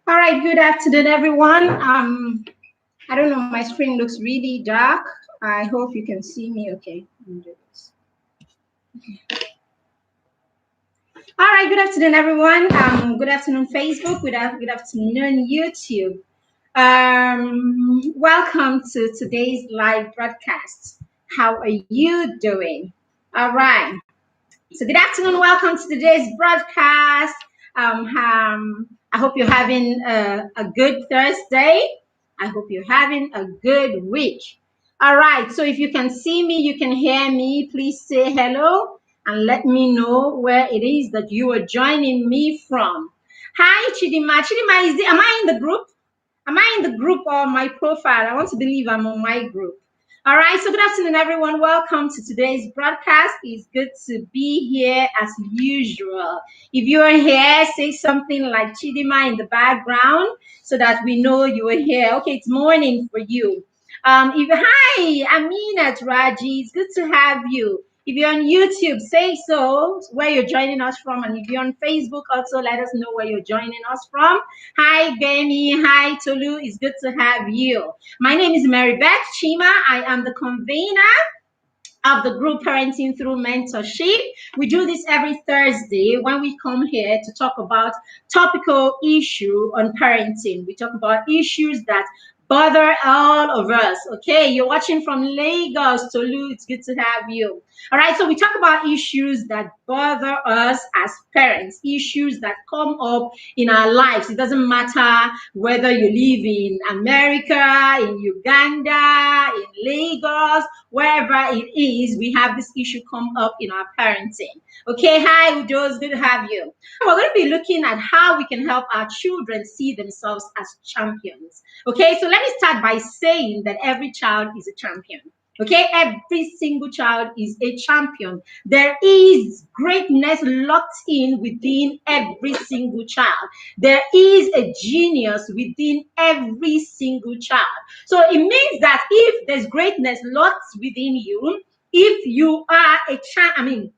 All right, good afternoon, everyone. I don't know, my screen looks really dark. I hope you can see me okay. All right, good afternoon, everyone. Good afternoon, Facebook. Good afternoon, YouTube. Welcome to today's live broadcast. How are you doing? All right. So, good afternoon. Welcome to today's broadcast. I hope you're having a good Thursday. I hope you're having a good week. All right. So, if you can see me, you can hear me, please say hello and let me know where it is that you are joining me from. Hi, Chidima. Chidima, am I in the group? Am I in the group or my profile? I want to believe I'm on my group. All right, so good afternoon, everyone. Welcome to today's broadcast. It's good to be here as usual. If you are here, say something like Chidima in the background so that we know you are here. Okay, it's morning for you. Hi, Aminat Raji. It's good to have you. If you're on YouTube, say so, where you're joining us from. And if you're on Facebook, also let us know where you're joining us from. Hi, Benny. Hi, Tolu. It's good to have you. My name is Mary Beth Chima. I am the convener of the group Parenting Through Mentorship. We do this every Thursday when we come here to talk about topical issue on parenting. We talk about issues that bother all of us. Okay, you're watching from Lagos, Tolu. It's good to have you. All right, so we talk about issues that bother us as parents, issues that come up in our lives. It doesn't matter whether you live in America, in Uganda, in Lagos, wherever it is, we have this issue come up in our parenting. Okay, hi, Udo, it's good to have you. We're going to be looking at how we can help our children see themselves as champions. Okay, so let me start by saying that every child is a champion. Okay, every single child is a champion. There is greatness locked in within every single child. There is a genius within every single child. So it means that if there's greatness locked within you, if you are a child,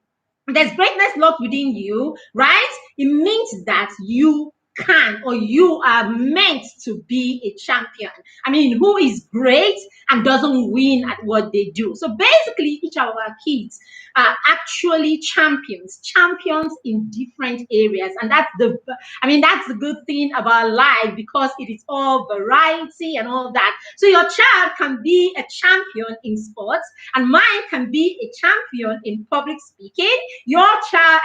there's greatness locked within you, right? It means that you can or you are meant to be a champion. Who is great and doesn't win at what they do? So basically, each of our kids are actually champions in different areas. And that's the good thing about life, because it is all variety and all that. So your child can be a champion in sports, and mine can be a champion in public speaking.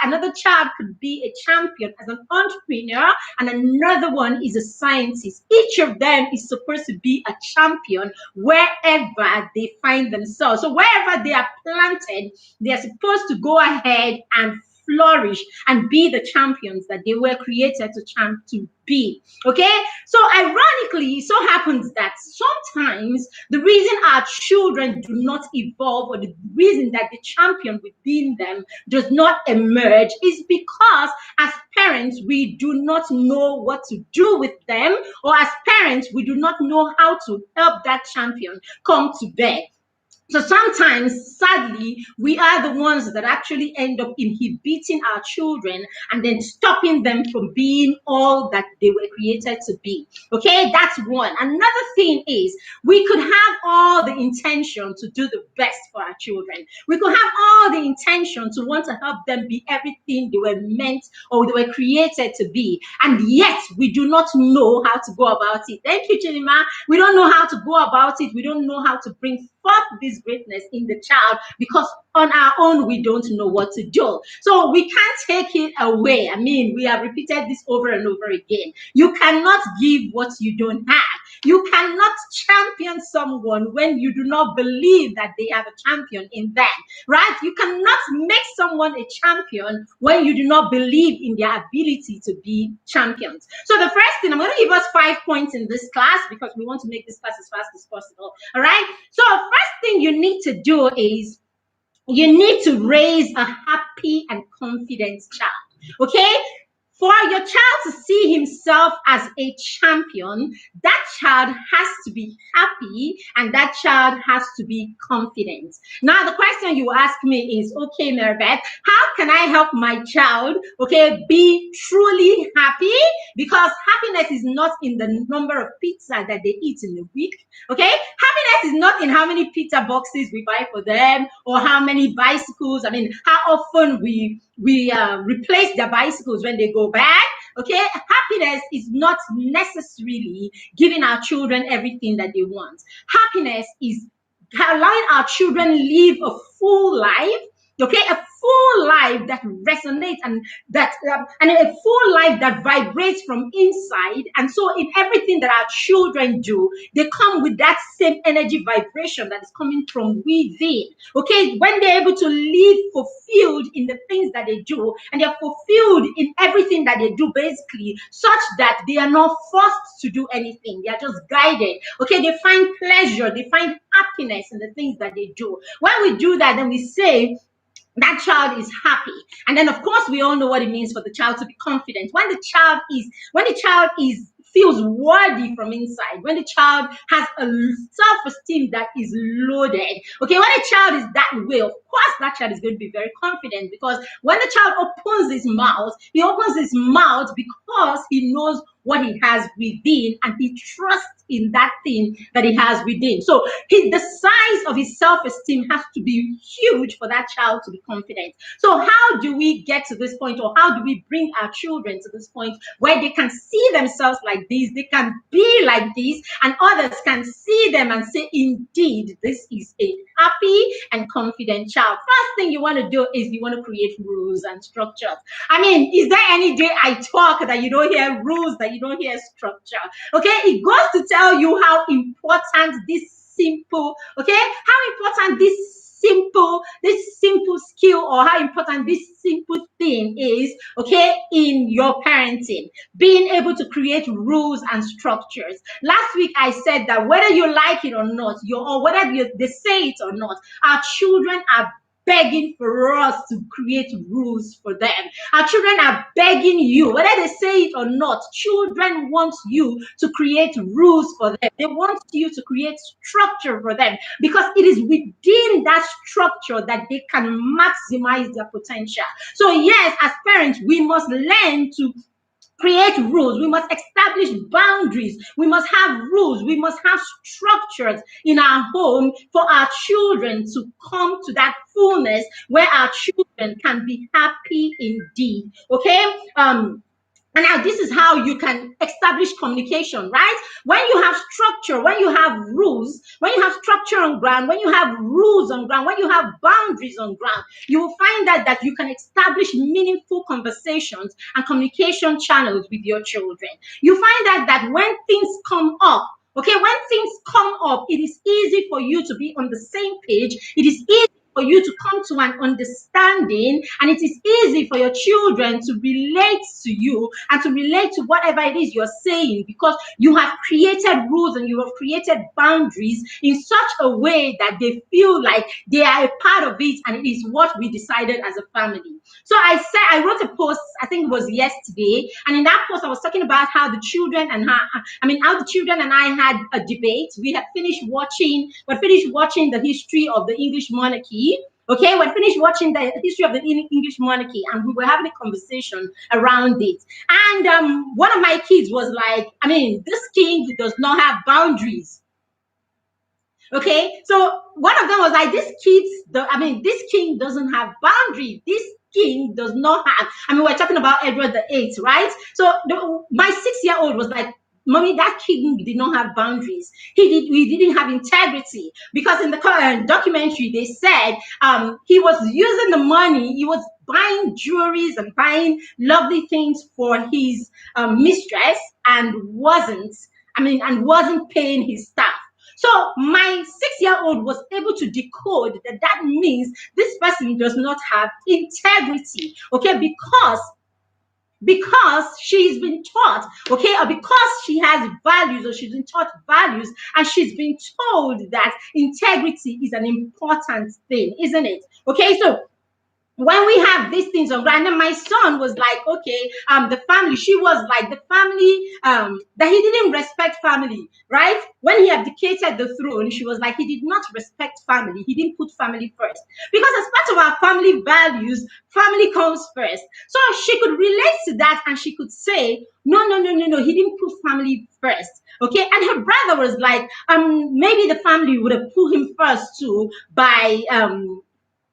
Another child could be a champion as an entrepreneur, and another one is a scientist. Each of them is supposed to be a champion wherever they find themselves. So wherever they are planted, they are supposed to go ahead and flourish and be the champions that they were created to be. Okay, so ironically, it so happens that sometimes the reason our children do not evolve, or the reason that the champion within them does not emerge, is because as parents we do not know what to do with them, or as parents we do not know how to help that champion come to bear. So sometimes, sadly, we are the ones that actually end up inhibiting our children and then stopping them from being all that they were created to be. Okay, that's one. Another thing is, we could have all the intention to do the best for our children. We could have all the intention to want to help them be everything they were meant or they were created to be. And yet, we do not know how to go about it. Thank you, Chilima. We don't know how to go about it. We don't know how to bring forth this greatness in the child, because on our own we don't know what to do. So we can't take it away. We have repeated this over and over again. You cannot give what you don't have. You cannot champion someone when you do not believe that they have a champion in them, right? You cannot make someone a champion when you do not believe in their ability to be champions. So the first thing, I'm going to give us 5 points in this class because we want to make this class as fast as possible. All right. So first thing you need to do is you need to raise a happy and confident child. Okay. for your child to see himself as a champion, that child has to be happy and that child has to be confident. Now, the question you ask me is, okay, Maribeth, how can I help my child, okay, be truly happy? Because happiness is not in the number of pizza that they eat in a week, okay? Happiness is not in how many pizza boxes we buy for them or how many bicycles. I mean, how often we replace their bicycles when they go bad. Okay, happiness is not necessarily giving our children everything that they want. Happiness is allowing our children live a full life. Okay, a full life that resonates and and a full life that vibrates from inside. And so, in everything that our children do, they come with that same energy vibration that is coming from within. Okay, when they're able to live fulfilled in the things that they do, and they're fulfilled in everything that they do, basically, such that they are not forced to do anything, they are just guided. Okay, they find pleasure, they find happiness in the things that they do. When we do that, then we say that child is happy. And then of course we all know what it means for the child to be confident. When the child is feels worthy from inside, when the child has a self-esteem that is loaded, okay, when a child is that way, of course that child is going to be very confident, because when the child opens his mouth, he opens his mouth because he knows what he has within, and he trusts in that thing that he has within. So the size of his self-esteem has to be huge for that child to be confident. So how do we get to this point, or how do we bring our children to this point where they can see themselves like this, they can be like this, and others can see them and say, indeed, this is a happy and confident child? First thing you want to do is you want to create rules and structures. I mean, is there any day I talk that you don't hear rules, that you don't hear structure? Okay, it goes to tell you how important this simple, okay, how important this simple skill, or how important this simple thing is, okay, in your parenting, being able to create rules and structures. Last week I said that whether you like it or not, or whether they say it or not, our children are begging for us to create rules for them. Our children are begging you, whether they say it or not. Children want you to create rules for them. They want you to create structure for them, because it is within that structure that they can maximize their potential. So yes, as parents, we must learn to create rules. We must establish boundaries. We must have rules. We must have structures in our home for our children to come to that fullness where our children can be happy indeed. Okay? And now this is how you can establish communication, right? When you have structure, when you have rules, when you have structure on ground, when you have rules on ground, when you have boundaries on ground, you will find that you can establish meaningful conversations and communication channels with your children. You find that when things come up, okay, when things come up, it is easy for you to be on the same page. It is easy for you to come to an understanding, and it is easy for your children to relate to you and to relate to whatever it is you're saying, because you have created rules and you have created boundaries in such a way that they feel like they are a part of it, and it is what we decided as a family. So I wrote a post, I think it was yesterday, and in that post I was talking about how the children and I had a debate. We finished watching the history of the English monarchy. Okay, we finished watching the history of the English monarchy, and we were having a conversation around it. And one of my kids was like, I mean, this king does not have boundaries. Okay, so one of them was like, this king doesn't have boundaries. This king does not have. I mean, we're talking about Edward VIII, right? So my 6-year-old was like, Mommy, that king did not have boundaries. We didn't have integrity, because in the documentary they said he was using the money. He was buying jewelries and buying lovely things for his mistress, and wasn't paying his staff. So my 6-year-old was able to decode that means this person does not have integrity. Okay, because she's been taught, okay, or because she has values, or she's been taught values, and she's been told that integrity is an important thing, isn't it? Okay, so when we have these things on ground, and my son was like, okay, the family, she was like, the family, that he didn't respect family, right? When he abdicated the throne, she was like, he did not respect family. He didn't put family first. Because as part of our family values, family comes first. So she could relate to that and she could say, no, no, no, no, no, he didn't put family first. Okay. And her brother was like, maybe the family would have put him first too by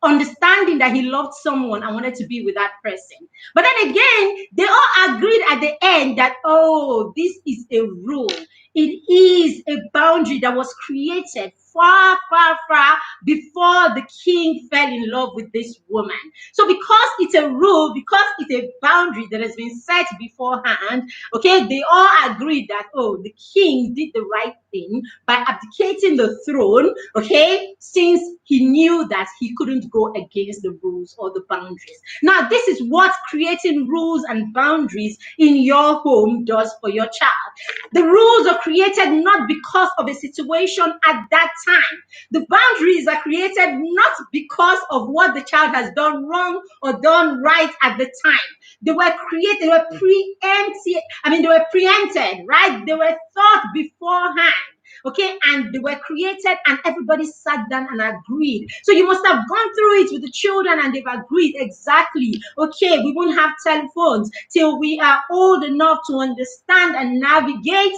understanding that he loved someone and wanted to be with that person. But then again, they all agreed at the end that, oh, this is a rule. It is a boundary that was created far, far, far before the king fell in love with this woman. So because it's a rule, because it's a boundary that has been set beforehand, okay, they all agreed that, oh, the king did the right thing by abdicating the throne, okay, since he knew that he couldn't go against the rules or the boundaries. Now, this is what creating rules and boundaries in your home does for your child. The rules are created not because of a situation at that time. The boundaries are created not because of what the child has done wrong or done right at the time. They were created, they were preempted, right? They were thought beforehand. Okay, and they were created and everybody sat down and agreed. So you must have gone through it with the children and they've agreed exactly. Okay, we won't have telephones till we are old enough to understand and navigate,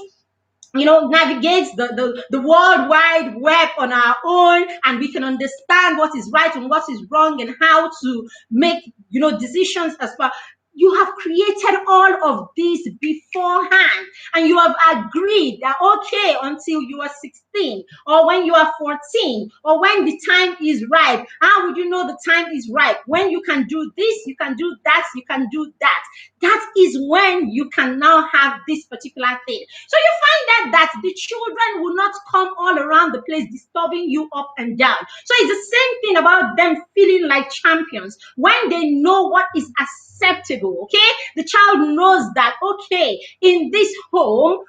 the world wide web on our own, and we can understand what is right and what is wrong and how to make, decisions as far. You have created all of this beforehand, and you have agreed that, okay, until you are 16 or when you are 14 or when the time is right. How would you know the time is right? When you can do this, you can do that, you can do that. That is when you can now have this particular thing. So you find that the children will not come all around the place disturbing you up and down. So it's the same thing about them feeling like champions when they know what is acceptable. Okay, the child knows that, okay, in this home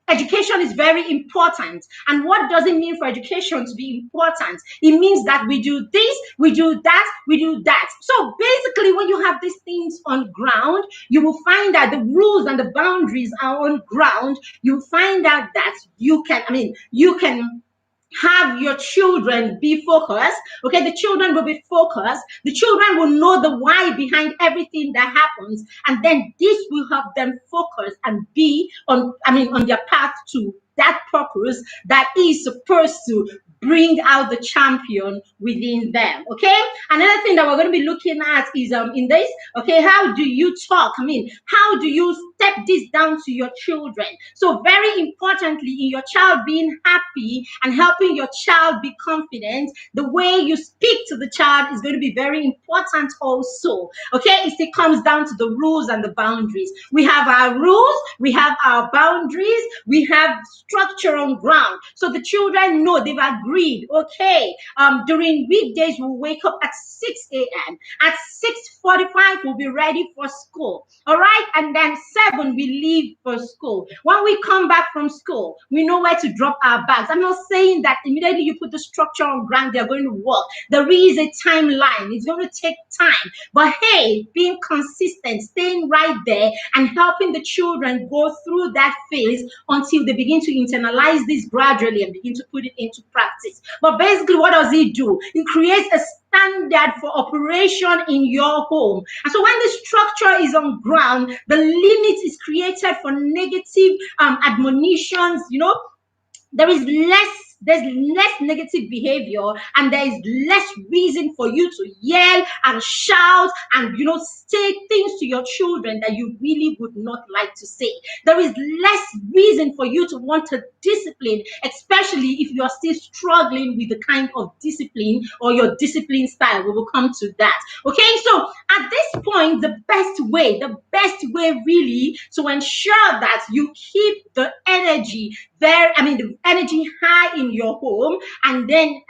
education is very important. And what does it mean for education to be important? It means that we do this, we do that, we do that. So basically, when you have these things on ground, you will find that the rules and the boundaries are on ground. You find out that you can have your children be focused. Okay, the children will be focused. The children will know the why behind everything that happens, and then this will help them focus and be on their path to that purpose that is supposed to bring out the champion within them. Okay, another thing that we're going to be looking at is in this, okay, how do you talk? How do you step this down to your children? So very importantly, in your child being happy and helping your child be confident, the way you speak to the child is going to be very important also. Okay, it comes down to the rules and the boundaries. We have our rules, we have our boundaries, we have structure on ground. So the children know, they've agreed, okay, during weekdays we'll wake up at 6 a.m. At 6:45 we'll be ready for school. All right, and then 7 we leave for school. When we come back from school, we know where to drop our bags. I'm not saying that immediately you put the structure on ground, they're going to work. There is a timeline. It's going to take time. But hey, being consistent, staying right there and helping the children go through that phase until they begin to internalize this gradually and begin to put it into practice. But basically, what does it do? It creates a standard for operation in your home. And so when the structure is on ground, the limit is created for negative admonitions. There's less negative behavior, and there is less reason for you to yell and shout and say things to your children that you really would not like to say. There is less reason for you to want to discipline, especially if you are still struggling with the kind of discipline or your discipline style. We will come to that. Okay, so at this point, the best way really to ensure that you keep the energy, the energy high in your home, and then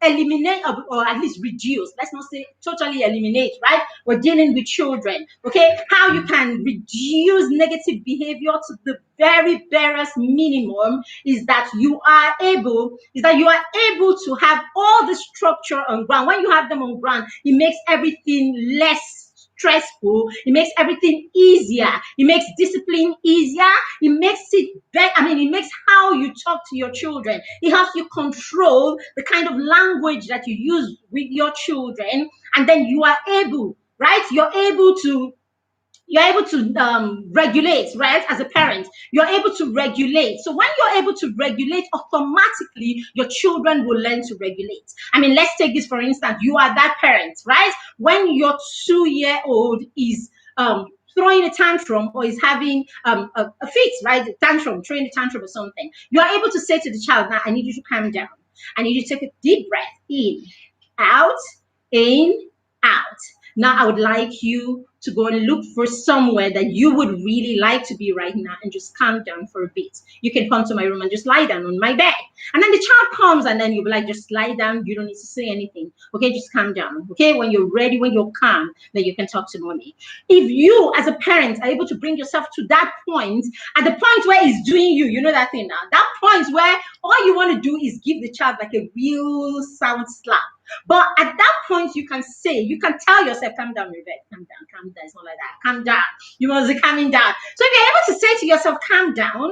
eliminate or at least reduce. Let's not say totally eliminate, right? We're dealing with children, okay? How you can reduce negative behavior to the very barest minimum is that you are able to have all the structure on ground. When you have them on ground, it makes everything less stressful. It makes everything easier. It makes discipline easier. It makes it better. It makes how you talk to your children. It helps you control the kind of language that you use with your children, and then you are able, right? You're able to regulate, right? As a parent, you're able to regulate. So when you're able to regulate, automatically your children will learn to regulate. Let's take this for instance. You are that parent, right? When your 2-year-old is throwing a tantrum or is having a fit, right? A tantrum, throwing a tantrum or something, you are able to say to the child, now I need you to calm down. I need you to take a deep breath in, out, in, out. Now I would like you to go and look for somewhere that you would really like to be right now and just calm down for a bit. You can come to my room and just lie down on my bed. And then the child comes and then you'll be like, just lie down. You don't need to say anything. Okay, just calm down. Okay, when you're ready, when you're calm, then you can talk to mommy. If you as a parent are able to bring yourself to that point, at the point where it's doing you know that thing now, that point where all you want to do is give the child like a real sound slap. But at that point, you can tell yourself, calm down, Yvette, calm down. It's not like that. Calm down. You must be calming down. So if you're able to say to yourself, calm down,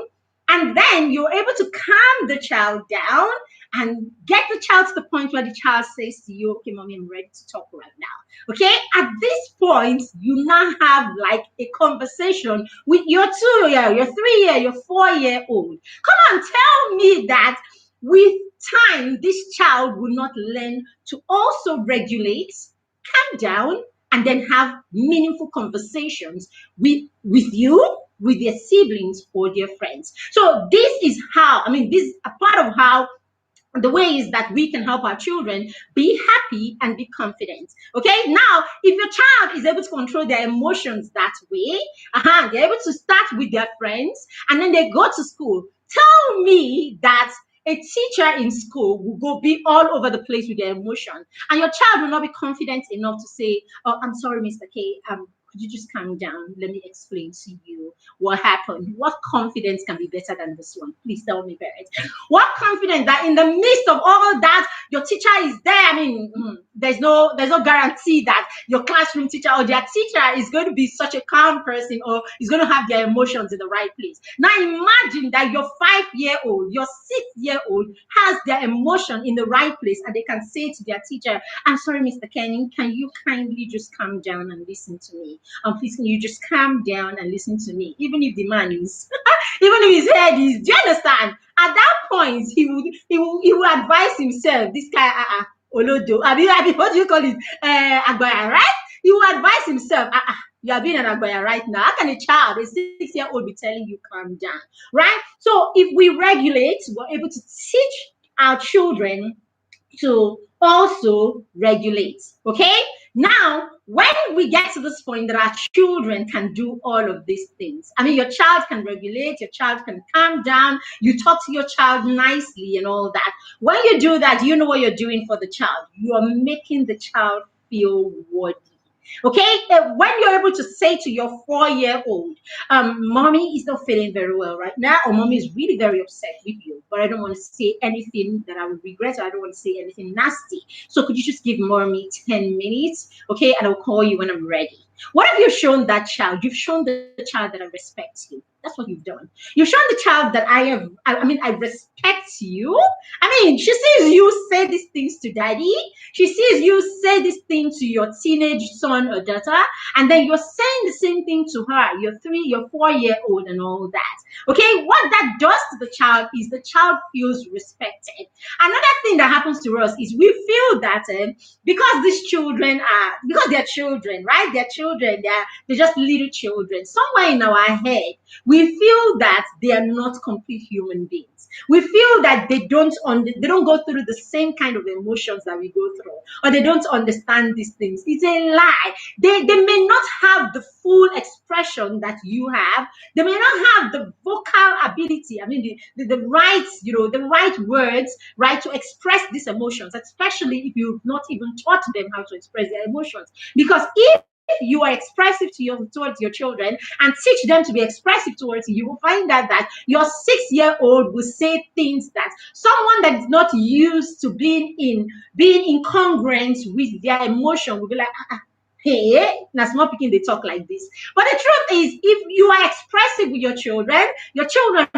and then you're able to calm the child down and get the child to the point where the child says to you, okay, mommy, I'm ready to talk right now. Okay? At this point, you now have like a conversation with your 2-year, your 3-year, your 4-year-old. Come on, tell me that with time, this child will not learn to also regulate, calm down, and then have meaningful conversations with you, with their siblings or their friends. So this is how, this is a part of how the way is that we can help our children be happy and be confident. Okay, now if your child is able to control their emotions that way, they're able to start with their friends and then they go to school. Tell me that a teacher in school will go be all over the place with their emotions, and your child will not be confident enough to say, "Oh, I'm sorry, Mr. K. Could you just calm down? Let me explain to you what happened." What confidence can be better than this one? Please tell me, parents. What confidence that in the midst of all that, your teacher is there? There's no guarantee that your classroom teacher or their teacher is going to be such a calm person or is going to have their emotions in the right place. Now imagine that your 5-year-old, your 6-year-old has their emotion in the right place, and they can say to their teacher, "I'm sorry, Mr. Kenny, can you kindly just calm down and listen to me? Please, can you just calm down and listen to me?" Even if the man is, even if his head is, do you understand? At that point, he would advise himself, this guy, Olodo, what do you call it? Agbaya, right? He will advise himself, you are being an Agbaya right now. How can a child, a 6-year-old, be telling you calm down, right? So if we regulate, we're able to teach our children to also regulate. Okay, now when we get to this point that our children can do all of these things, your child can regulate, your child can calm down, you talk to your child nicely and all that. When you do that, you know what you're doing for the child. You are making the child feel worthy. Okay, when you're able to say to your 4-year-old, mommy is not feeling very well right now, or mommy is really very upset with you, but I don't want to say anything that I would regret, or I don't want to say anything nasty. So could you just give mommy 10 minutes? Okay, and I'll call you when I'm ready. What have you shown that child? You've shown the child that I respect you. That's what you've done. You've shown the child that I respect you. She sees you say these things to daddy. She sees you say this thing to your teenage son or daughter, and then you're saying the same thing to her, your 4-year-old and all that. Okay, what that does to the child is the child feels respected. Another thing that happens to us is we feel that because they're children, right? They're children, they're just little children. Somewhere in our head, we feel that they are not complete human beings. We feel that they don't go through the same kind of emotions that we go through, or they don't understand these things. It's a lie. They may not have the full expression that you have. They may not have the vocal ability, the right, the right words, right, to express these emotions, especially if you've not even taught them how to express their emotions. Because if you are expressive towards your children and teach them to be expressive towards you, you will find out that your 6-year-old will say things that someone that is not used to being incongruent with their emotion will be like, hey, now small picking they talk like this. But the truth is, if you are expressive with your children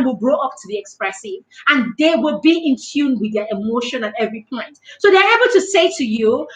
will grow up to be expressive and they will be in tune with their emotion at every point. So they're able to say to you,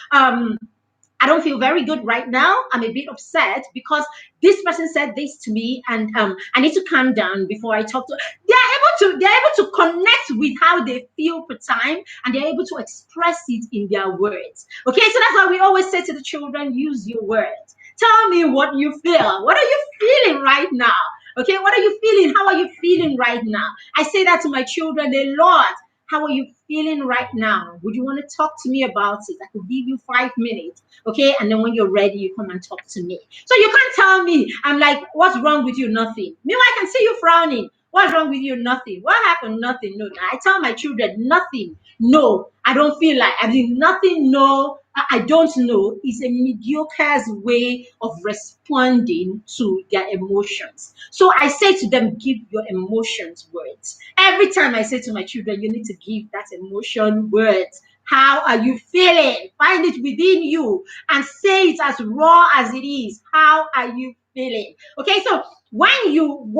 I don't feel very good right now. I'm a bit upset because this person said this to me, and I need to calm down before I talk to. They're able to connect with how they feel per time, and they're able to express it in their words. Okay, so that's why we always say to the children, use your words. Tell me what you feel. What are you feeling right now? Okay, what are you feeling? How are you feeling right now? I say that to my children a lot. How are you feeling right now? Would you want to talk to me about it? I could give you 5 minutes. Okay, and then when you're ready, you come and talk to me. So you can't tell me, I'm like, what's wrong with you? Nothing. Meanwhile, I can see you frowning. What's wrong with you? Nothing. What happened? Nothing. No. I tell my children, nothing. No, I don't feel like. Nothing. No, I don't know. Is a mediocre way of responding to their emotions. So I say to them, give your emotions words. Every time I say to my children, you need to give that emotion words. How are you feeling? Find it within you and say it as raw as it is. How are you feeling? Okay, so when you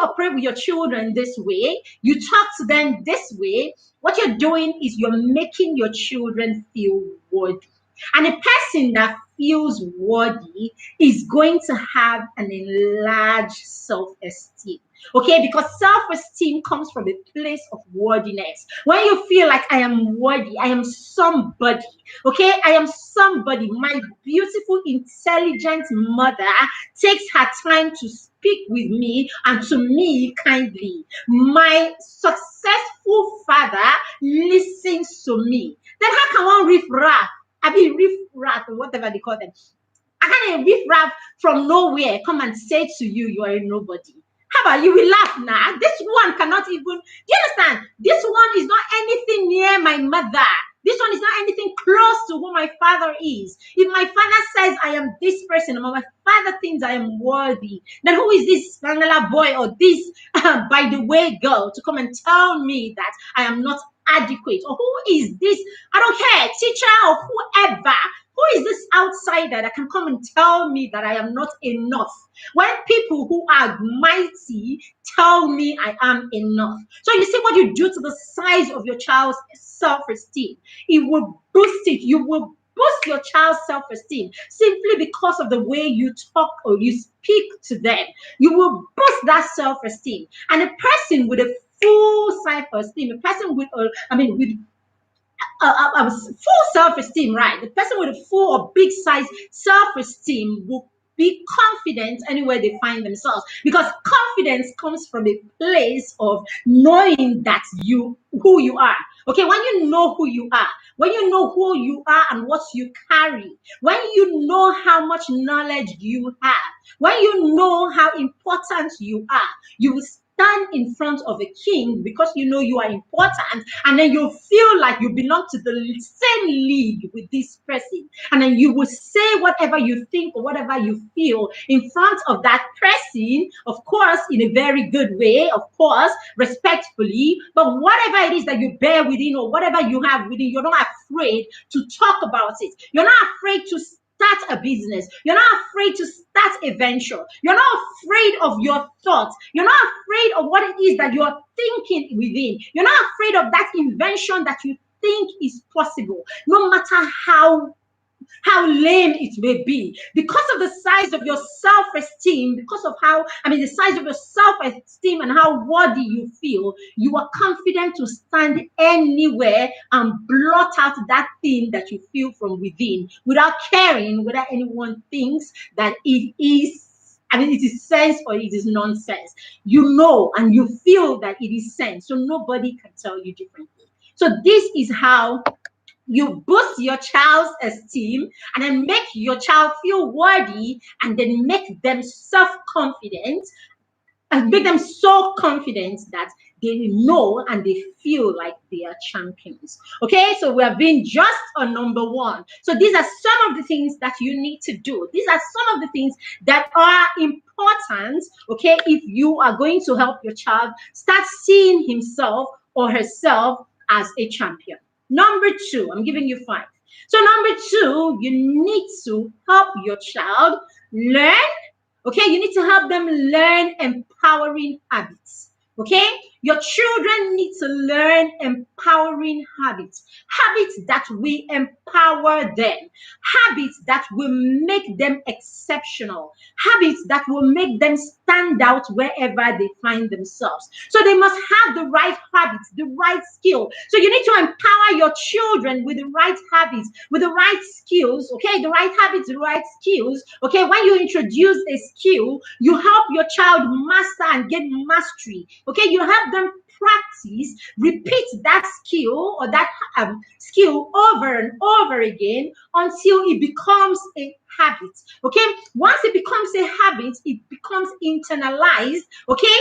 operate with your children this way, you talk to them this way, what you're doing is you're making your children feel worthy. And a person that feels worthy is going to have an enlarged self-esteem. Okay, because self-esteem comes from a place of worthiness. When you feel like I am worthy, I am somebody. Okay, I am somebody. My beautiful, intelligent mother takes her time to speak with me and to me kindly. My successful father listens to me. Then how can one riff raff, or whatever they call them? I can't riff raff from nowhere come and say to you, you are a nobody. How about you will laugh now? This one cannot even, do you understand? This one is not anything near my mother. This one is not anything close to who my father is. If my father says I am this person, and my father thinks I am worthy, then who is this Bangala boy or this, by the way, girl to come and tell me that I am not adequate? Or who is this, I don't care, teacher or whoever, who is this outsider that can come and tell me that I am not enough? When people who are mighty tell me I am enough. So you see what you do to the size of your child's self-esteem. It will boost it. You will boost your child's self-esteem simply because of the way you talk or you speak to them. You will boost that self-esteem. And a person with a full self-esteem, a person with full self-esteem, right? The person with a full or big size self-esteem will be confident anywhere they find themselves, because confidence comes from a place of knowing that who you are. Okay, when you know who you are, when you know who you are and what you carry, when you know how much knowledge you have, when you know how important you are, you will stand in front of a king because you know you are important, and then you feel like you belong to the same league with this person, and then you will say whatever you think or whatever you feel in front of that person, of course in a very good way, of course respectfully, but whatever it is that you bear within or whatever you have within, you're not afraid to talk about it. You're not afraid to start a business. You're not afraid to start a venture. You're not afraid of your thoughts. You're not afraid of what it is that you're thinking within. You're not afraid of that invention that you think is possible, no matter how lame it may be, because of the size of your self-esteem, because of the size of your self-esteem and how worthy you feel, you are confident to stand anywhere and blot out that thing that you feel from within without caring whether anyone thinks that it is sense or it is nonsense. You know and you feel that it is sense, so nobody can tell you differently. So this is how you boost your child's esteem and then make your child feel worthy and then make them self-confident and make them so confident that they know and they feel like they are champions. Okay, so we have been just on number one. So these are some of the things that you need to do. These are some of the things that are important, okay, if you are going to help your child start seeing himself or herself as a champion. Number two, I'm giving you five. So number two, you need to help your child learn. Okay, you need to help them learn empowering habits. Okay, your children need to learn empowering habits, habits that will empower them, habits that will make them exceptional, habits that will make them stand out wherever they find themselves. So they must have the right habits, the right skill. So you need to empower your children with the right habits, with the right skills, okay, the right habits, the right skills. Okay, when you introduce a skill, you help your child master and get mastery. Okay, you help them practice, repeat that skill or that skill over and over again until it becomes a habit. Okay, once it becomes a habit, it becomes internalized. Okay,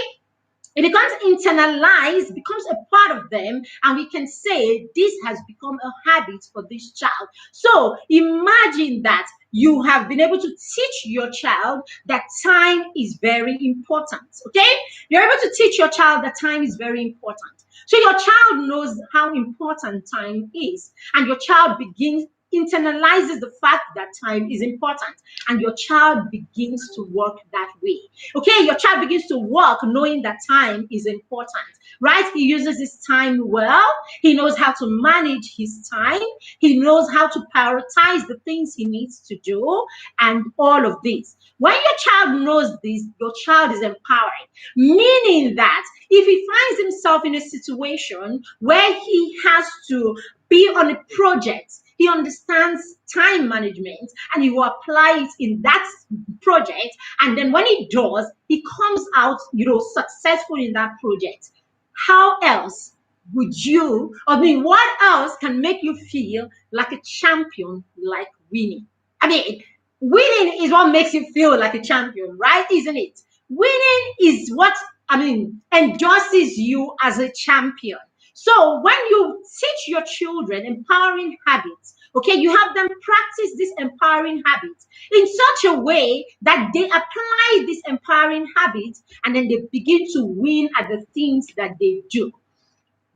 it becomes internalized, becomes a part of them, and we can say this has become a habit for this child. So imagine that you have been able to teach your child that time is very important. Okay, you're able to teach your child that time is very important. So your child knows how important time is, and your child begins internalizes the fact that time is important, and your child begins to work that way. Okay, your child begins to work knowing that time is important, right? He uses his time well. He knows how to manage his time. He knows how to prioritize the things he needs to do, and all of this. When your child knows this, your child is empowered, meaning that if he finds himself in a situation where he has to be on a project, he understands time management and he will apply it in that project. And then when he does, he comes out, successful in that project. How else would you, what else can make you feel like a champion, like winning? I mean, winning is what makes you feel like a champion, right? Isn't it? Winning is what, endorses you as a champion. So when you teach your children empowering habits, okay, you have them practice these empowering habits in such a way that they apply these empowering habits and then they begin to win at the things that they do.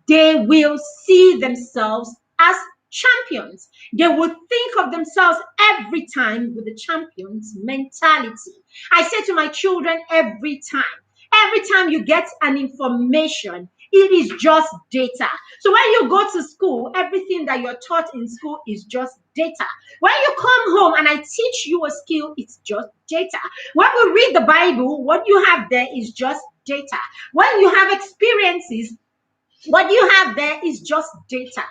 They will see themselves as champions. They will think of themselves every time with the champion's mentality. I say to my children every time you get an information, it is just data. So when you go to school, everything that you're taught in school is just data. When you come home and I teach you a skill, it's just data. When we read the Bible, what you have there is just data. When you have experiences, what you have there is just data.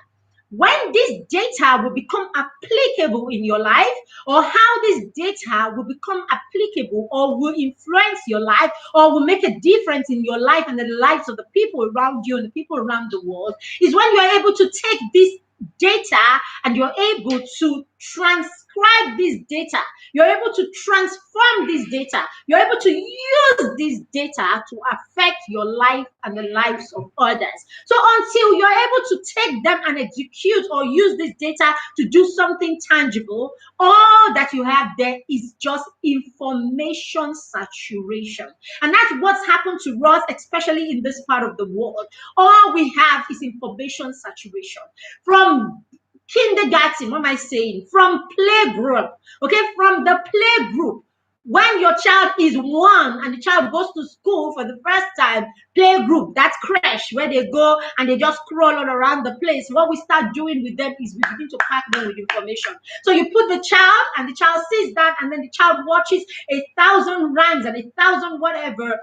When this data will become applicable in your life, or how this data will become applicable or will influence your life or will make a difference in your life and the lives of the people around you and the people around the world, is when you're able to take this data and you're able to transcribe this data. You're able to transform this data. You're able to use this data to affect your life and the lives of others. So until you're able to take them and execute or use this data to do something tangible, all that you have there is just information saturation. And that's what's happened to us, especially in this part of the world. All we have is information saturation. From kindergarten, what am I saying? From playgroup, okay? From the playgroup, when your child is one and the child goes to school for the first time, playgroup, that's crash, where they go and they just crawl all around the place. What we start doing with them is we begin to pack them with information. So you put the child and the child sits down and then the child watches 1,000 rhymes and 1,000 whatever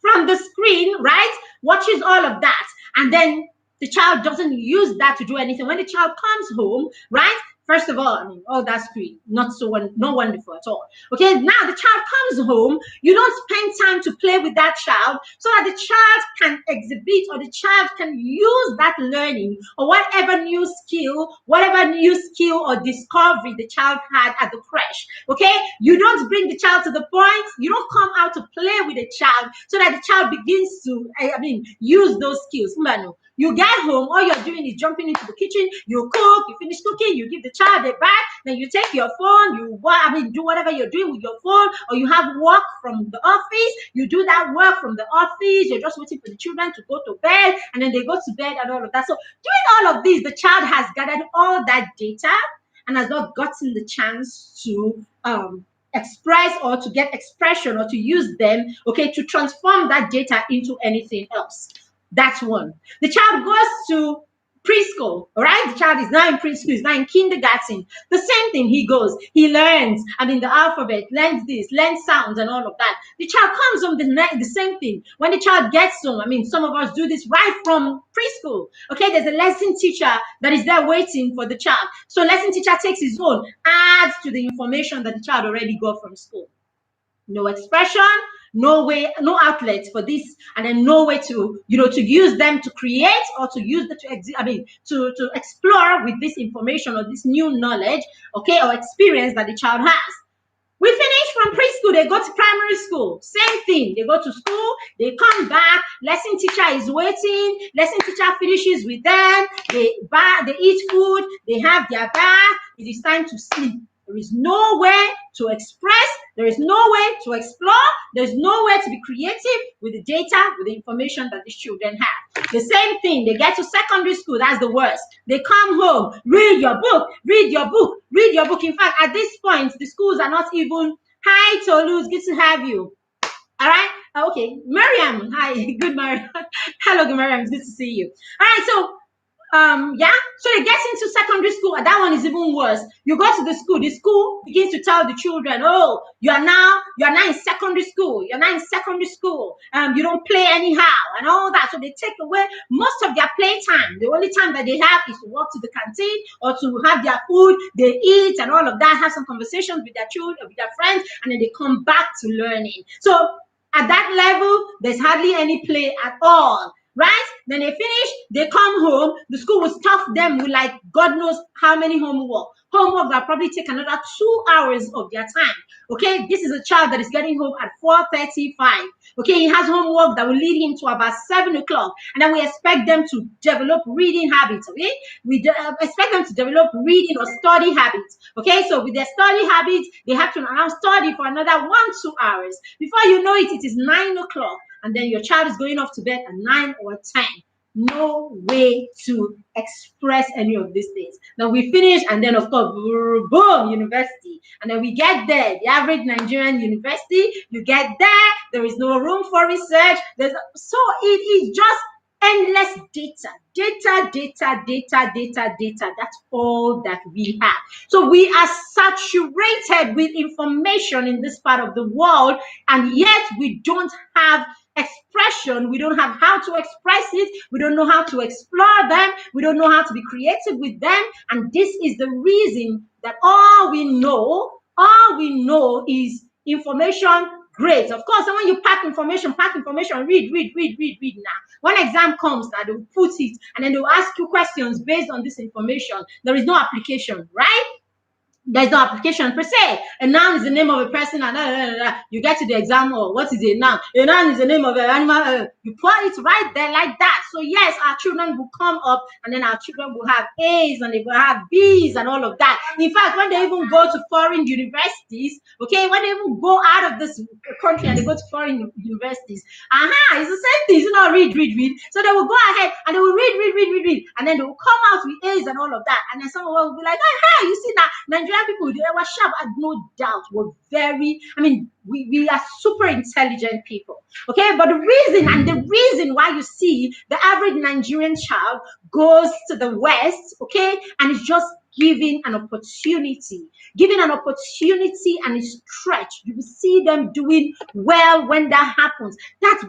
from the screen, right? Watches all of that. And then the child doesn't use that to do anything. When the child comes home, right? First of all, I mean, oh, that's great. Not so not wonderful at all. Okay, now the child comes home. You don't spend time to play with that child so that the child can exhibit or the child can use that learning or whatever new skill or discovery the child had at the creche. Okay, you don't bring the child to the point. You don't come out to play with the child so that the child begins to, use those skills. Manu, you get home, all you're doing is jumping into the kitchen, you cook, you finish cooking, you give the child a bath, then you take your phone, do whatever you're doing with your phone, or you have work from the office, you do that work from the office, you're just waiting for the children to go to bed, and then they go to bed and all of that. So doing all of this, the child has gathered all that data and has not gotten the chance to express or to get expression or to use them, okay, to transform that data into anything else. That's one. The child goes to preschool, all right? The child is now in preschool, is now in kindergarten. The same thing, he goes, he learns, the alphabet, learns this, learns sounds and all of that. The child comes home, the same thing. When the child gets home, some of us do this right from preschool, okay? There's a lesson teacher that is there waiting for the child. So lesson teacher takes his own, adds to the information that the child already got from school. No expression, no way, no outlet for this, and then no way to to use them to create or to use them to explore with this information or this new knowledge, okay, or experience that the child has. We finish from preschool, they go to primary school. Same thing. They go to school, they come back, lesson teacher is waiting, lesson teacher finishes with them, they eat food, they have their bath, it is time to sleep. There is no way to express, there is no way to explore, there's no way to be creative with the data, with the information that these children have. The same thing, they get to secondary school, that's the worst. They come home, read your book, read your book, read your book. In fact, at this point, the schools are not even, hi Tolu, it's good to have you. All right, okay, Miriam, hi, good Miriam. Hello, good Miriam, it's good to see you. All right, so so they get into secondary school, and that one is even worse. You go to the school begins to tell the children, oh, you are now in secondary school, you don't play anyhow and all that. So they take away most of their playtime. The only time that they have is to walk to the canteen or to have their food, they eat and all of that, have some conversations with their children, with their friends, and then they come back to learning. So at that level, there's hardly any play at all. Right? Then they finish, they come home, the school will stuff them with like God knows how many homework that probably take another 2 hours of their time. Okay, this is a child that is getting home at 4:35. Okay, he has homework that will lead him to about 7 o'clock, and then we expect them to develop reading habits. Okay, we expect them to develop reading or study habits. Okay, so with their study habits, they have to now study for another 1-2 hours. Before you know it, it is 9 o'clock. And then your child is going off to bed at 9 or 10. No way to express any of these things. Now we finish, and then of course, boom, university. And then we get there, the average Nigerian university, you get there is no room for research. So it is just endless data. That's all that we have. So we are saturated with information in this part of the world, and yet we don't have expression. We don't have how to express it. We don't know how to explore them. We don't know how to be creative with them. And this is the reason that all we know is information. Great. Of course, when you pack information, read now. When exam comes now, they will put it and then they will ask you questions based on this information. There is no application, right? There's no application per se. A noun is the name of a person, and you get to the exam, or what is a noun? A noun is the name of an animal. You put it right there like that. So yes, our children will come up, and then our children will have A's and they will have B's and all of that. In fact, when they even go to foreign universities, okay, when they even go out of this country and they go to foreign universities, it's the same thing. You know, read. So they will go ahead and they will read, and then they will come out with A's and all of that. And then someone will be like, hey, you see that Nigerian people, they were sharp, and no doubt were very, we are super intelligent people, okay? But the reason why you see the average Nigerian child goes to the West, okay, and is just given an opportunity and is stretched. You will see them doing well when that happens. That's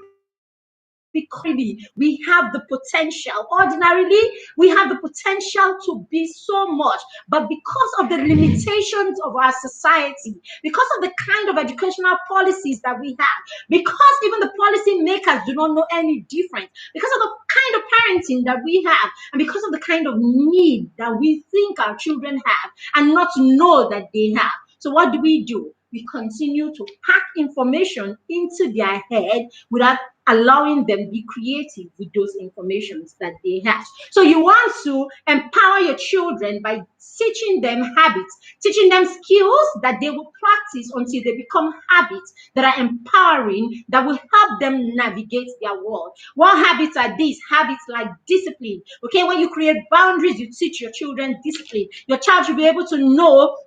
because we have the potential. Ordinarily, we have the potential to be so much, but because of the limitations of our society, because of the kind of educational policies that we have, because even the policy makers do not know any difference, because of the kind of parenting that we have, and because of the kind of need that we think our children have and not know that they have. So what do? We continue to pack information into their head without allowing them to be creative with those informations that they have. So you want to empower your children by teaching them habits, teaching them skills that they will practice until they become habits that are empowering, that will help them navigate their world. What habits are these? Habits like discipline. Okay, when you create boundaries, you teach your children discipline. Your child should be able to know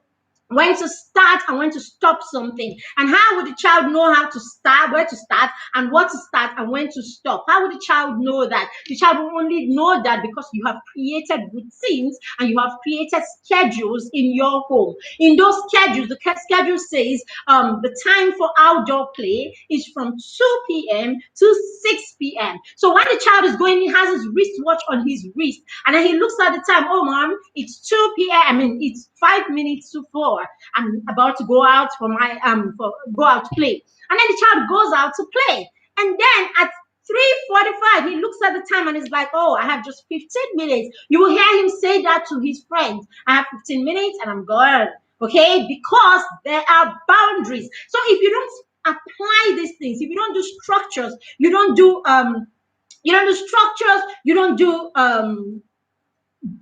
when to start and when to stop something. And how would the child know how to start, where to start, and what to start and when to stop? How would the child know that? The child will only know that because you have created routines and you have created schedules in your home. In those schedules, the schedule says the time for outdoor play is from 2 p.m. to 6 p.m. So when the child is going, he has his wristwatch on his wrist, and then he looks at the time. Oh, mom, it's 2 p.m. I mean, it's 5 minutes to 4. I'm about to go out for my go out to play. And then the child goes out to play. And then at 3:45, he looks at the time and is like, oh, I have just 15 minutes. You will hear him say that to his friends. I have 15 minutes and I'm gone. Okay? Because there are boundaries. So if you don't apply these things, if you don't do structures, you don't do structures, you don't do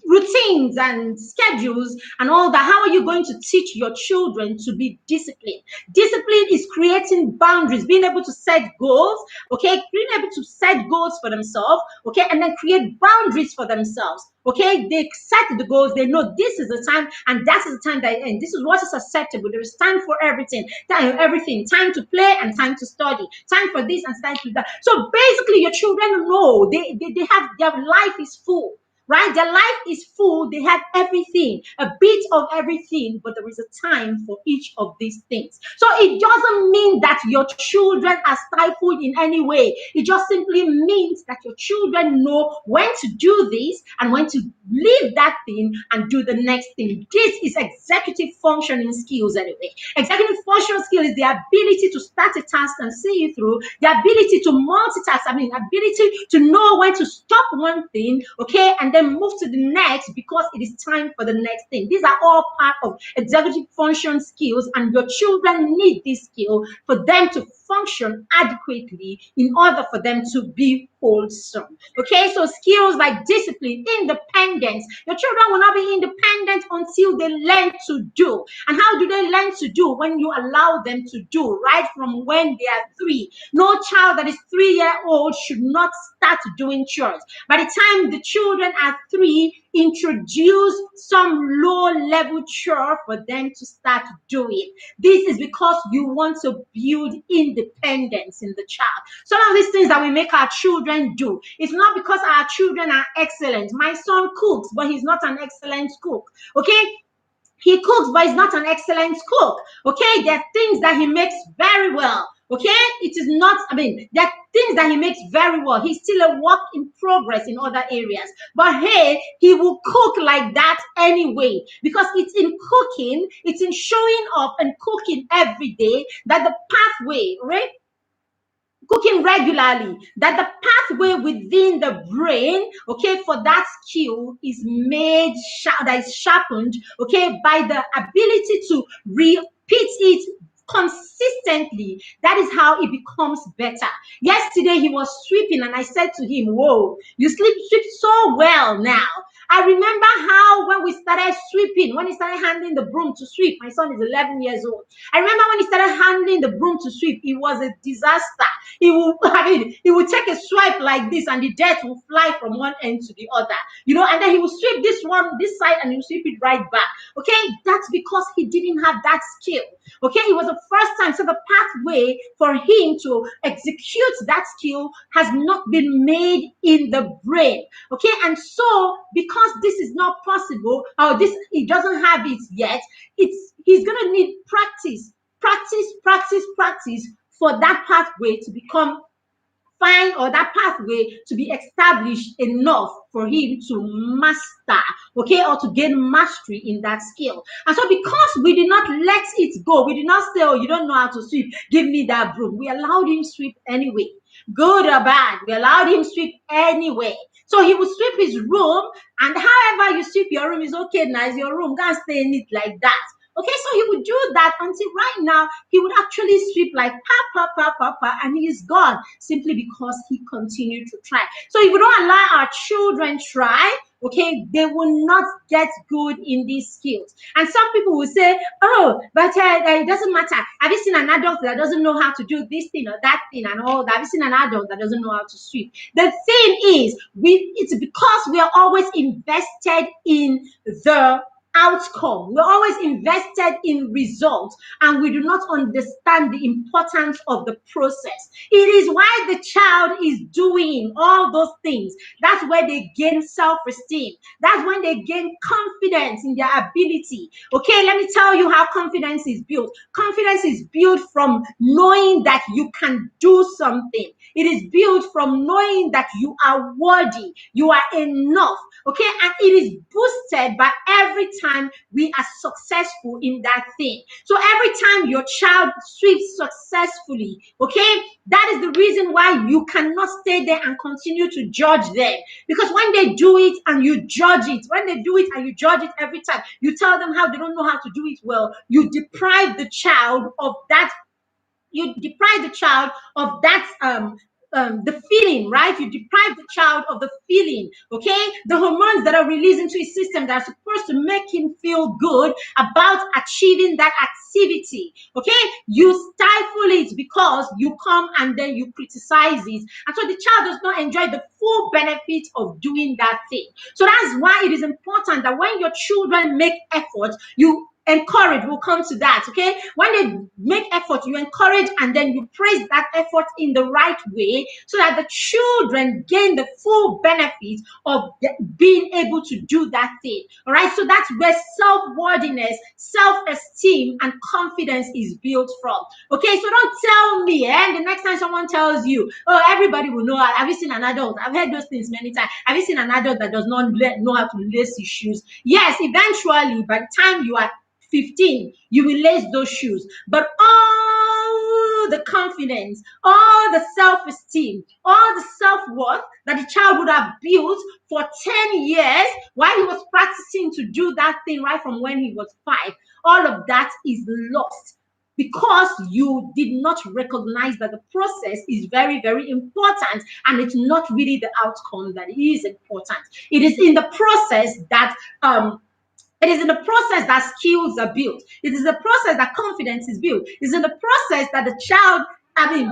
routines and schedules and all that, how are you going to teach your children to be disciplined? Discipline is creating boundaries, being able to set goals, okay, being able to set goals for themselves, okay, and then create boundaries for themselves. Okay, they set the goals, they know this is the time and that is the time that end. This is what is acceptable. There is time for everything, time to play and time to study, time for this and time for that. So basically, your children know they have, their life is full. Right? Their life is full. They have everything, a bit of everything, but there is a time for each of these things. So it doesn't mean that your children are stifled in any way. It just simply means that your children know when to do this and when to leave that thing and do the next thing. This is executive functioning skills anyway. Executive functional skill is the ability to start a task and see it through, the ability to multitask, ability to know when to stop one thing, okay, and then move to the next because it is time for the next thing. These are all part of executive function skills, and your children need this skill for them to function adequately in order for them to be wholesome. Okay, so skills like discipline, independence. Your children will not be independent until they learn to do. And how do they learn to do? When you allow them to do, right from when they are 3. No child that is 3-year-old should not start doing chores. By the time the children are 3, introduce some low-level chore for them to start doing. This is because you want to build independence in the child. Some of these things that we make our children do, it's not because our children are excellent. My son cooks, but he's not an excellent cook. Okay? He cooks, but he's not an excellent cook. Okay? There are things that he makes very well. Okay, it is not, there are things that he makes very well. He's still a work in progress in other areas. But hey, he will cook like that anyway, because it's in cooking, it's in showing up and cooking every day that the pathway, right? Cooking regularly, that the pathway within the brain, okay, for that skill is made, that is sharpened, okay, by the ability to repeat it consistently. That is how it becomes better. Yesterday he was sweeping and I said to him, whoa, you sweep so well now. I remember how when we started sweeping, when he started handling the broom to sweep, my son is 11 years old. I remember when he started handling the broom to sweep, it was a disaster. He would take a swipe like this and the dirt will fly from one end to the other, and then he will sweep this side and he will sweep it right back. Okay, that's because he didn't have that skill. Okay, it was the first time. So the pathway for him to execute that skill has not been made in the brain. Okay, and so because this is not possible, or he doesn't have it yet, he's gonna need practice for that pathway to become find, or that pathway to be established enough for him to master, okay, or to gain mastery in that skill. And so because we did not let it go, we did not say, oh, you don't know how to sweep, give me that broom. We allowed him sweep anyway. Good or bad, we allowed him sweep anyway. So he would sweep his room, and however you sweep your room is okay now, it's your room, can't stay in it like that. Okay, so he would do that until right now he would actually sweep like pa, and he is gone simply because he continued to try. So if we don't allow our children try, okay, they will not get good in these skills. And some people will say, oh, but it doesn't matter. Have you seen an adult that doesn't know how to do this thing or that thing and all that? Have you seen an adult that doesn't know how to sweep? The thing is, it's because we are always invested in the outcome. We're always invested in results, and we do not understand the importance of the process. It is why the child is doing all those things. That's where they gain self-esteem. That's when they gain confidence in their ability. Okay, let me tell you how confidence is built. Confidence is built from knowing that you can do something. It is built from knowing that you are worthy, you are enough. Okay, and it is boosted by every time we are successful in that thing. So every time your child sweeps successfully, okay, that is the reason why you cannot stay there and continue to judge them. Because when they do it and you judge it, when they do it and you judge it every time, you tell them how they don't know how to do it well, you deprive the child of that. You deprive the child of that the feeling, right? You deprive the child of the feeling, okay? The hormones that are released into his system that are supposed to make him feel good about achieving that activity, okay? You stifle it because you come and then you criticize it. And so the child does not enjoy the full benefit of doing that thing. So that's why it is important that when your children make effort, you encourage. We'll come to that, okay? When they make effort, you encourage and then you praise that effort in the right way so that the children gain the full benefit of being able to do that thing. All right, so that's where self-worthiness, self-esteem, and confidence is built from. Okay, so don't tell me, the next time someone tells you, oh, everybody will know. Have you seen an adult? I've heard those things many times. Have you seen an adult that does not know how to lace his shoes? Yes, eventually, by the time you are 15, you will lace those shoes. But all the confidence, all the self-esteem, all the self-worth that the child would have built for 10 years while he was practicing to do that thing right from when he was 5, all of that is lost because you did not recognize that the process is very, very important, and it's not really the outcome that is important. It is in the process that it is in the process that skills are built. It is the process that confidence is built. It is in the process that the child,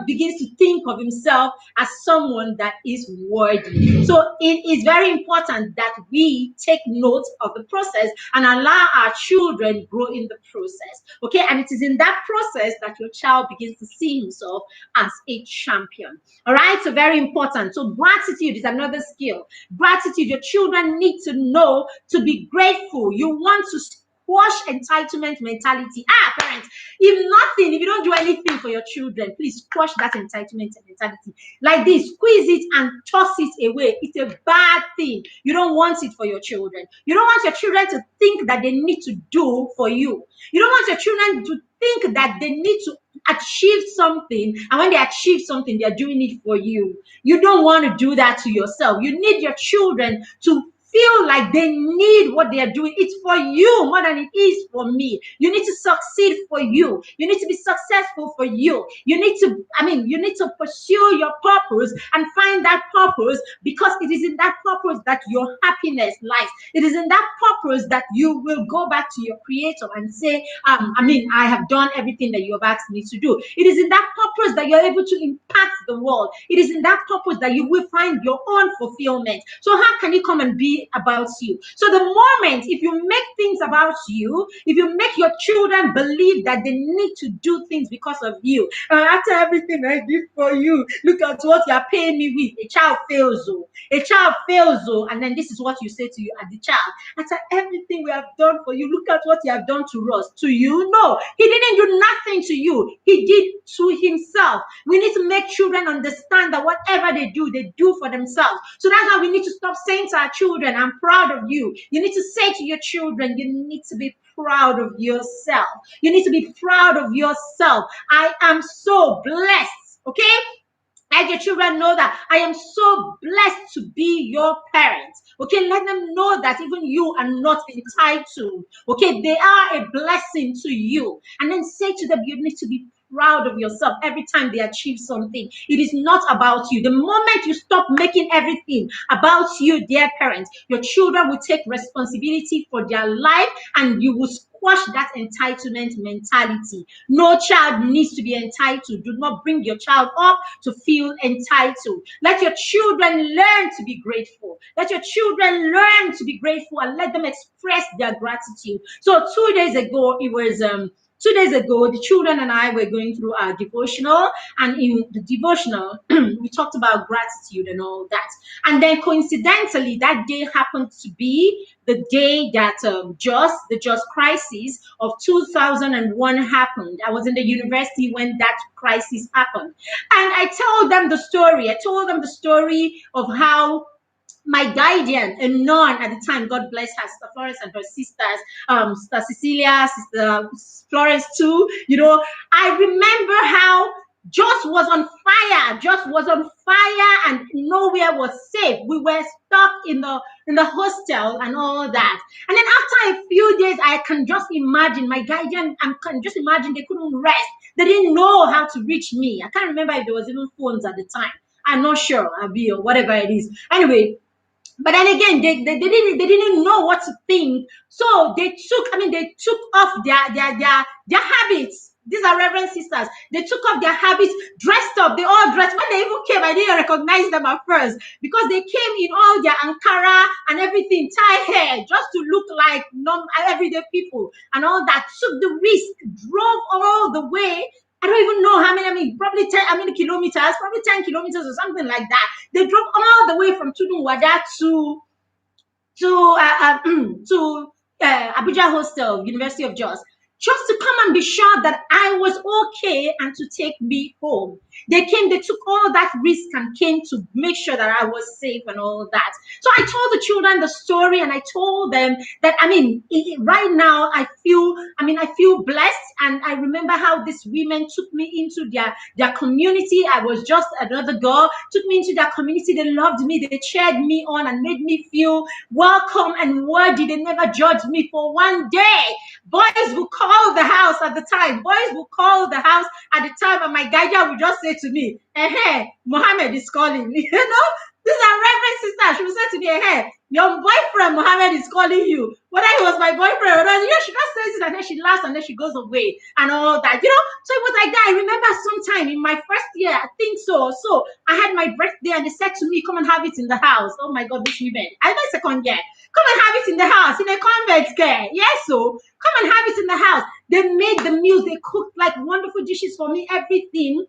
begins to think of himself as someone that is worthy. So it is very important that we take note of the process and allow our children grow in the process. Okay, and it is in that process that your child begins to see himself as a champion. All right, so very important. So gratitude is another skill. Gratitude, your children need to know to be grateful. You want to squash entitlement mentality. Parents, if you don't do anything for your children, please squash that entitlement mentality. Like this, squeeze it and toss it away. It's a bad thing. You don't want it for your children. You don't want your children to think that they need to do for you. You don't want your children to think that they need to achieve something, and when they achieve something, they're doing it for you. You don't want to do that to yourself. You need your children to feel like they need what they are doing. It's for you more than it is for me. You need to succeed for you. You need to be successful for you. You need to pursue your purpose and find that purpose, because it is in that purpose that your happiness lies. It is in that purpose that you will go back to your creator and say, I have done everything that you have asked me to do. It is in that purpose that you're able to impact the world. It is in that purpose that you will find your own fulfillment. So how can you come and be be about you. So the moment, if you make things about you, if you make your children believe that they need to do things because of you, after everything I did for you, look at what you are paying me with. A child fails, a child fails, and then this is what you say to you as the child. After everything we have done for you, look at what you have done to us. To you, no, he didn't do nothing to you. He did to himself. We need to make children understand that whatever they do for themselves. So that's why we need to stop saying to our children, I'm proud of you. You need to say to your children, you need to be proud of yourself. You need to be proud of yourself. I am so blessed. Okay? Let your children know that I am so blessed to be your parents. Okay, let them know that even you are not entitled. Okay, they are a blessing to you. And then say to them, you need to be proud of yourself every time they achieve something. It is not about you. The moment you stop making everything about you, dear parents, your children will take responsibility for their life and you will squash that entitlement mentality. No child needs to be entitled. Do not bring your child up to feel entitled. Let your children learn to be grateful. Let your children learn to be grateful and let them express their gratitude. So 2 days ago, it was 2 days ago, the children and I were going through our devotional, and in the devotional, we talked about gratitude and all that. And then coincidentally, that day happened to be the day that the Just crisis of 2001 happened. I was in the university when that crisis happened. And I told them the story. I told them the story of how my guardian, a nun at the time, God bless her, Sister Florence and her sisters, Sister Cecilia, Sister Florence too. I remember how Just was on fire. Just was on fire, and nowhere was safe. We were stuck in the hostel and all that. And then after a few days, I can just imagine my guardian. I can just imagine they couldn't rest. They didn't know how to reach me. I can't remember if there was even phones at the time. I'm not sure, Abi, or whatever it is. Anyway. But then again, they didn't know what to think. So they took off their habits. These are Reverend sisters. They took off their habits, dressed up. They all dressed. When they even came, I didn't recognize them at first because they came in all their Ankara and everything, tie hair, just to look like everyday people and all that. Took the risk, drove all the way. I don't even know how many, probably 10, kilometers, probably 10 kilometers or something like that. They drove all the way from Tudunwada to Abuja Hostel, University of Jos, just to come and be sure that I was okay and to take me home. They took all that risk and came to make sure that I was safe and all that. So I told the children the story, and I told them that, right now I feel blessed. And I remember how these women took me into their community. I was just another girl, took me into their community. They loved me. They cheered me on and made me feel welcome and worthy. They never judged me for one day. Boys will call the house at the time. And my guardian would just say to me, Mohammed is calling me. These are Reverend sisters. She would say to me, your boyfriend Mohammed is calling you. Whether he was my boyfriend or not, she just says it and then she laughs and then she goes away and all that. So it was like that. I remember sometime in my first year, I think so. So I had my birthday and they said to me, come and have it in the house. Oh my God, this women. I was second year. Come and have it in the house, in a convent care. Yes, so come and have it in the house. They made the meals. They cooked like wonderful dishes for me, everything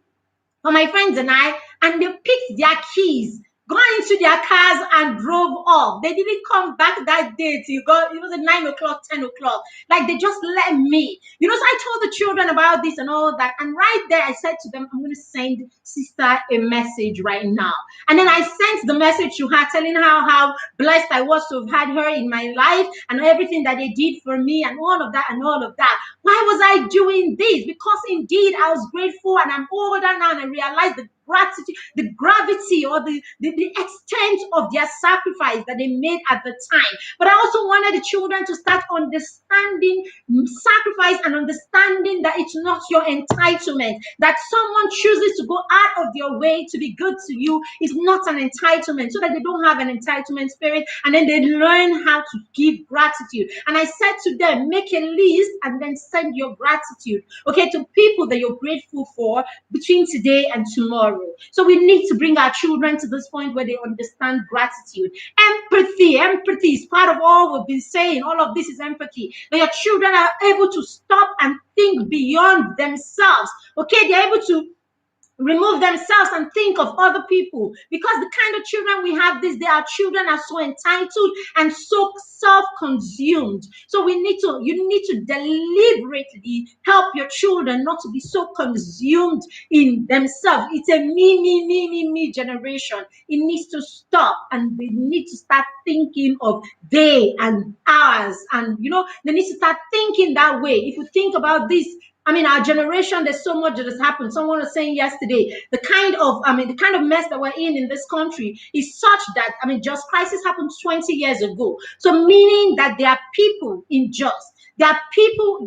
for my friends and I, and they picked their keys, got into their cars and drove off. They didn't come back that day till it was at 9 o'clock, 10 o'clock. Like they just let me. So I told the children about this and all that. And right there, I said to them, I'm going to send sister a message right now. And then I sent the message to her telling her how blessed I was to have had her in my life and everything that they did for me and all of that and all of that. Why was I doing this? Because indeed I was grateful and I'm older now and I realized the gratitude, the gravity or the extent of their sacrifice that they made at the time. But I also wanted the children to start understanding sacrifice and understanding that it's not your entitlement. That someone chooses to go out of their way to be good to you is not an entitlement, so that they don't have an entitlement spirit and then they learn how to give gratitude. And I said to them, make a list and then send your gratitude, to people that you're grateful for between today and tomorrow. tomorrow. So we need to bring our children to this point where they understand gratitude. Empathy is part of all we've been saying. All of this is empathy. That your children are able to stop and think beyond themselves. Okay, they're able to remove themselves and think of other people, because the kind of children we have these days, our children are so entitled and so self-consumed. So you need to deliberately help your children not to be so consumed in themselves. It's a me generation. It needs to stop, and we need to start thinking of they and ours, and they need to start thinking that way. If you think about this, our generation, there's so much that has happened. Someone was saying yesterday, the kind of mess that we're in this country is such that, Just crisis happened 20 years ago. So meaning that there are people in Just, there are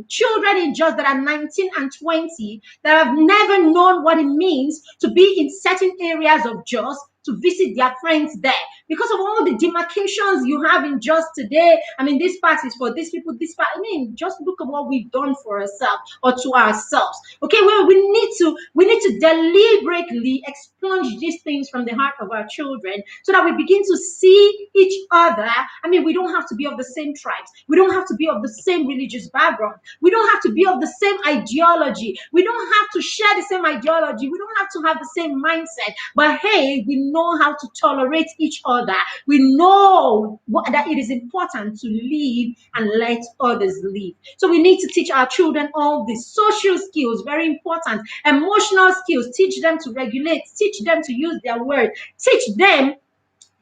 children in Just that are 19 and 20 that have never known what it means to be in certain areas of Just, to visit their friends there, because of all the demarcations you have in Just today. This part is for these people, this part. Just look at what we've done for ourselves or to ourselves. Okay, well, we need to deliberately expunge these things from the heart of our children, so that we begin to see each other. We don't have to be of the same tribes. We don't have to be of the same religious background. We don't have to be of the same ideology. We don't have to share the same ideology. We don't have to have the same mindset. But hey, we know how to tolerate each other. We know that it is important to live and let others live. So we need to teach our children all these social skills, very important, emotional skills, teach them to regulate, teach them to use their words, teach them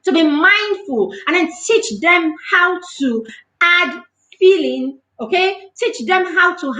to be mindful, and then teach them how to add feeling. Okay, teach them how to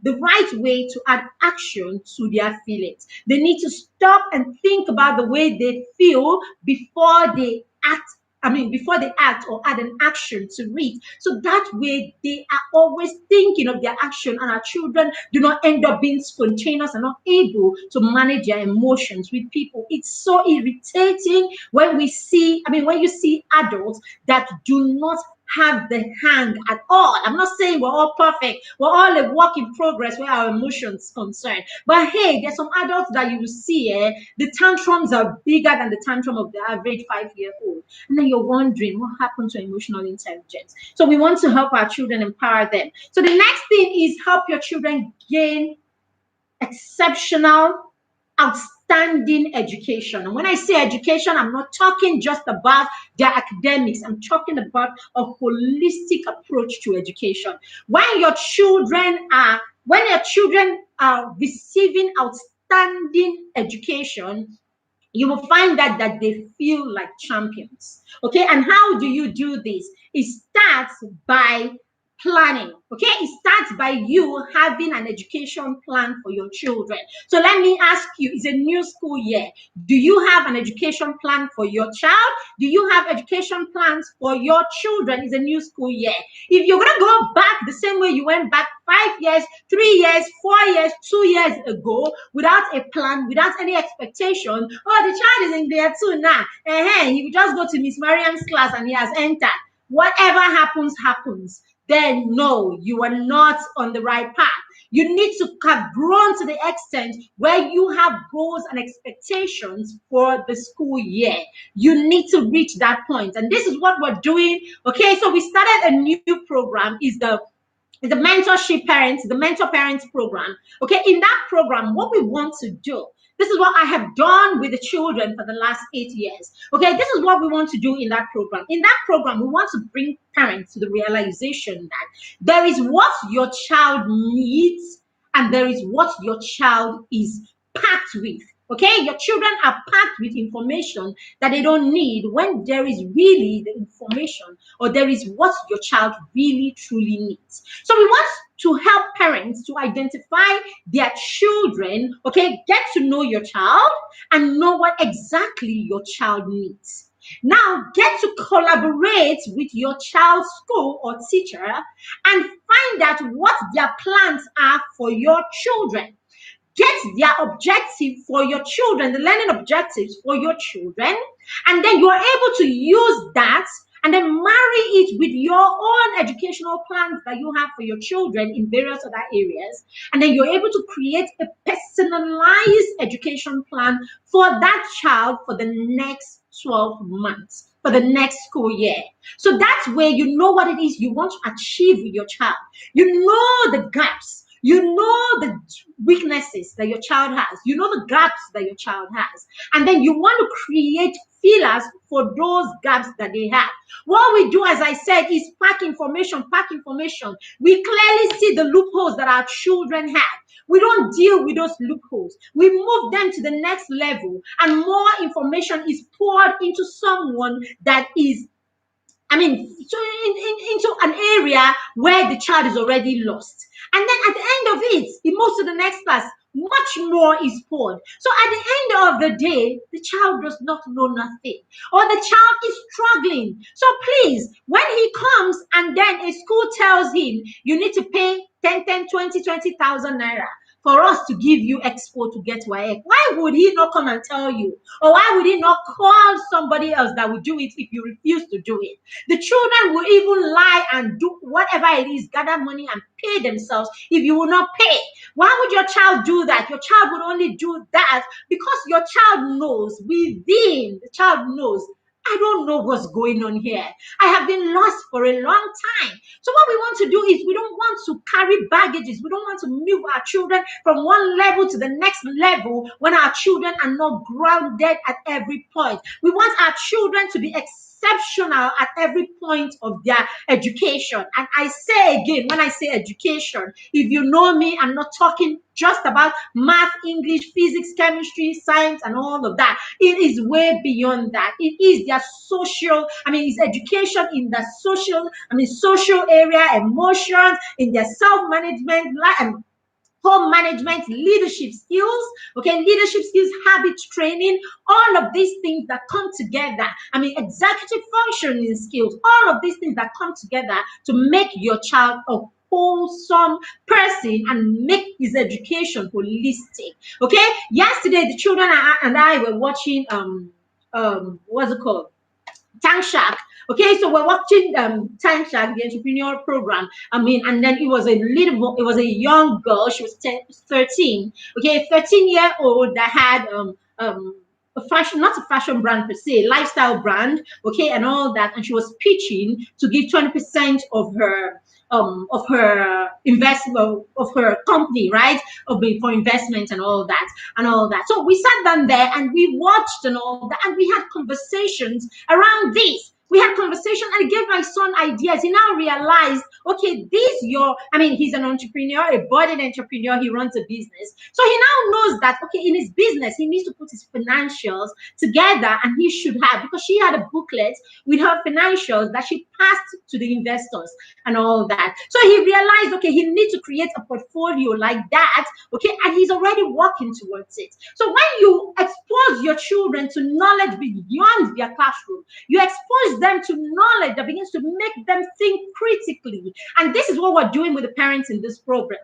the right way to add action to their feelings. They need to stop and think about the way they feel before they act. Before they act or add an action to it. So that way they are always thinking of their action, and our children do not end up being spontaneous and not able to manage their emotions with people. It's so irritating when you see adults that do not have the hang at all. I'm not saying we're all perfect. We're all a work in progress where our emotions concerned. But hey, there's some adults that you will see, the tantrums are bigger than the tantrum of the average 5-year-old. And then you're wondering what happened to emotional intelligence. So we want to help our children, empower them. So the next thing is help your children gain exceptional, outstanding education. And when I say education, I'm not talking just about their academics. I'm talking about a holistic approach to education. When your children are receiving outstanding education, you will find that they feel like champions. Okay, and how do you do this? It starts by planning. Okay, it starts by you having an education plan for your children. So let me ask you, it's a new school year. Do you have an education plan for your child? Do you have education plans for your children? It's a new school year. If you're going to go back the same way you went back 5 years, 3 years, 4 years, 2 years ago, without a plan, without any expectation, the child is in there too now. He will just go to Miss Mariam's class and he has entered. Whatever happens. Then no, you are not on the right path. You need to have grown to the extent where you have goals and expectations for the school year. You need to reach that point. And this is what we're doing. Okay, so we started a new program, is the mentorship parents, the mentor parents program. Okay, in that program, what we want to do, this is what I have done with the children for the last 8 years. Okay, this is what we want to do in that program. In that program, we want to bring parents to the realization that there is what your child needs and there is what your child is packed with. Okay, your children are packed with information that they don't need, when there is really the information, or there is what your child really truly needs. So we want to help parents to identify their children, okay, get to know your child and know what exactly your child needs. Now, get to collaborate with your child's school or teacher and find out what their plans are for your children. Get their objective for your children, the learning objectives for your children, and then you are able to use that and then marry it with your own educational plans that you have for your children in various other areas. And then you're able to create a personalized education plan for that child for the next 12 months, for the next school year. So that's where you know what it is you want to achieve with your child. You know the gaps. You know the weaknesses that your child has. You know the gaps that your child has. And then you want to create fillers for those gaps that they have. What we do, as I said, is pack information, pack information. We clearly see the loopholes that our children have. We don't deal with those loopholes. We move them to the next level, and more information is poured into someone that is, into an area where the child is already lost. And then at the end of it moves to the next class. Much more is poured. So at the end of the day, the child does not know nothing, or the child is struggling. So please, when he comes and then a school tells him you need to pay 20,000 naira for us to give you expo to get WAEC, why would he not come and tell you? Or why would he not call somebody else that would do it if you refuse to do it? The children will even lie and do whatever it is, gather money and pay themselves if you will not pay. Why would your child do that? Your child would only do that because your child knows within, the child knows, I don't know what's going on here. I have been lost for a long time. So what we want to do is we don't want to carry baggages. We don't want to move our children from one level to the next level when our children are not grounded at every point. We want our children to be exceptional at every point of their education. And I say again, when I say education, if you know me, I'm not talking just about math, English, physics, chemistry, science, and all of that. It is way beyond that. It is their social, it's education in the social area, emotions, in their self-management, home management, leadership skills, habit training, all of these things that come together. Executive functioning skills, all of these things that come together to make your child a wholesome person and make his education holistic. Okay, yesterday the children and I were watching what's it called, Tank Shark. Okay, so we're watching Tank Shark, the entrepreneur program. And then it was a young girl. She was 13. Okay, 13-year-old that had a fashion, not a fashion brand per se, lifestyle brand. Okay, and all that. And she was pitching to give 20% of her investment of her company, right? For investment and all that. So we sat down there and we watched and all that, and we had conversations around this. We had conversation and it gave my son ideas. He now realized, okay, he's an entrepreneur, a budding entrepreneur. He runs a business. So he now knows that, okay, in his business, he needs to put his financials together, and he should have, because she had a booklet with her financials that she passed to the investors and all that. So he realized, okay, he needs to create a portfolio like that, okay, and he's already working towards it. So when you expose your children to knowledge beyond their classroom, you expose them to knowledge that begins to make them think critically. And this is what we're doing with the parents in this program.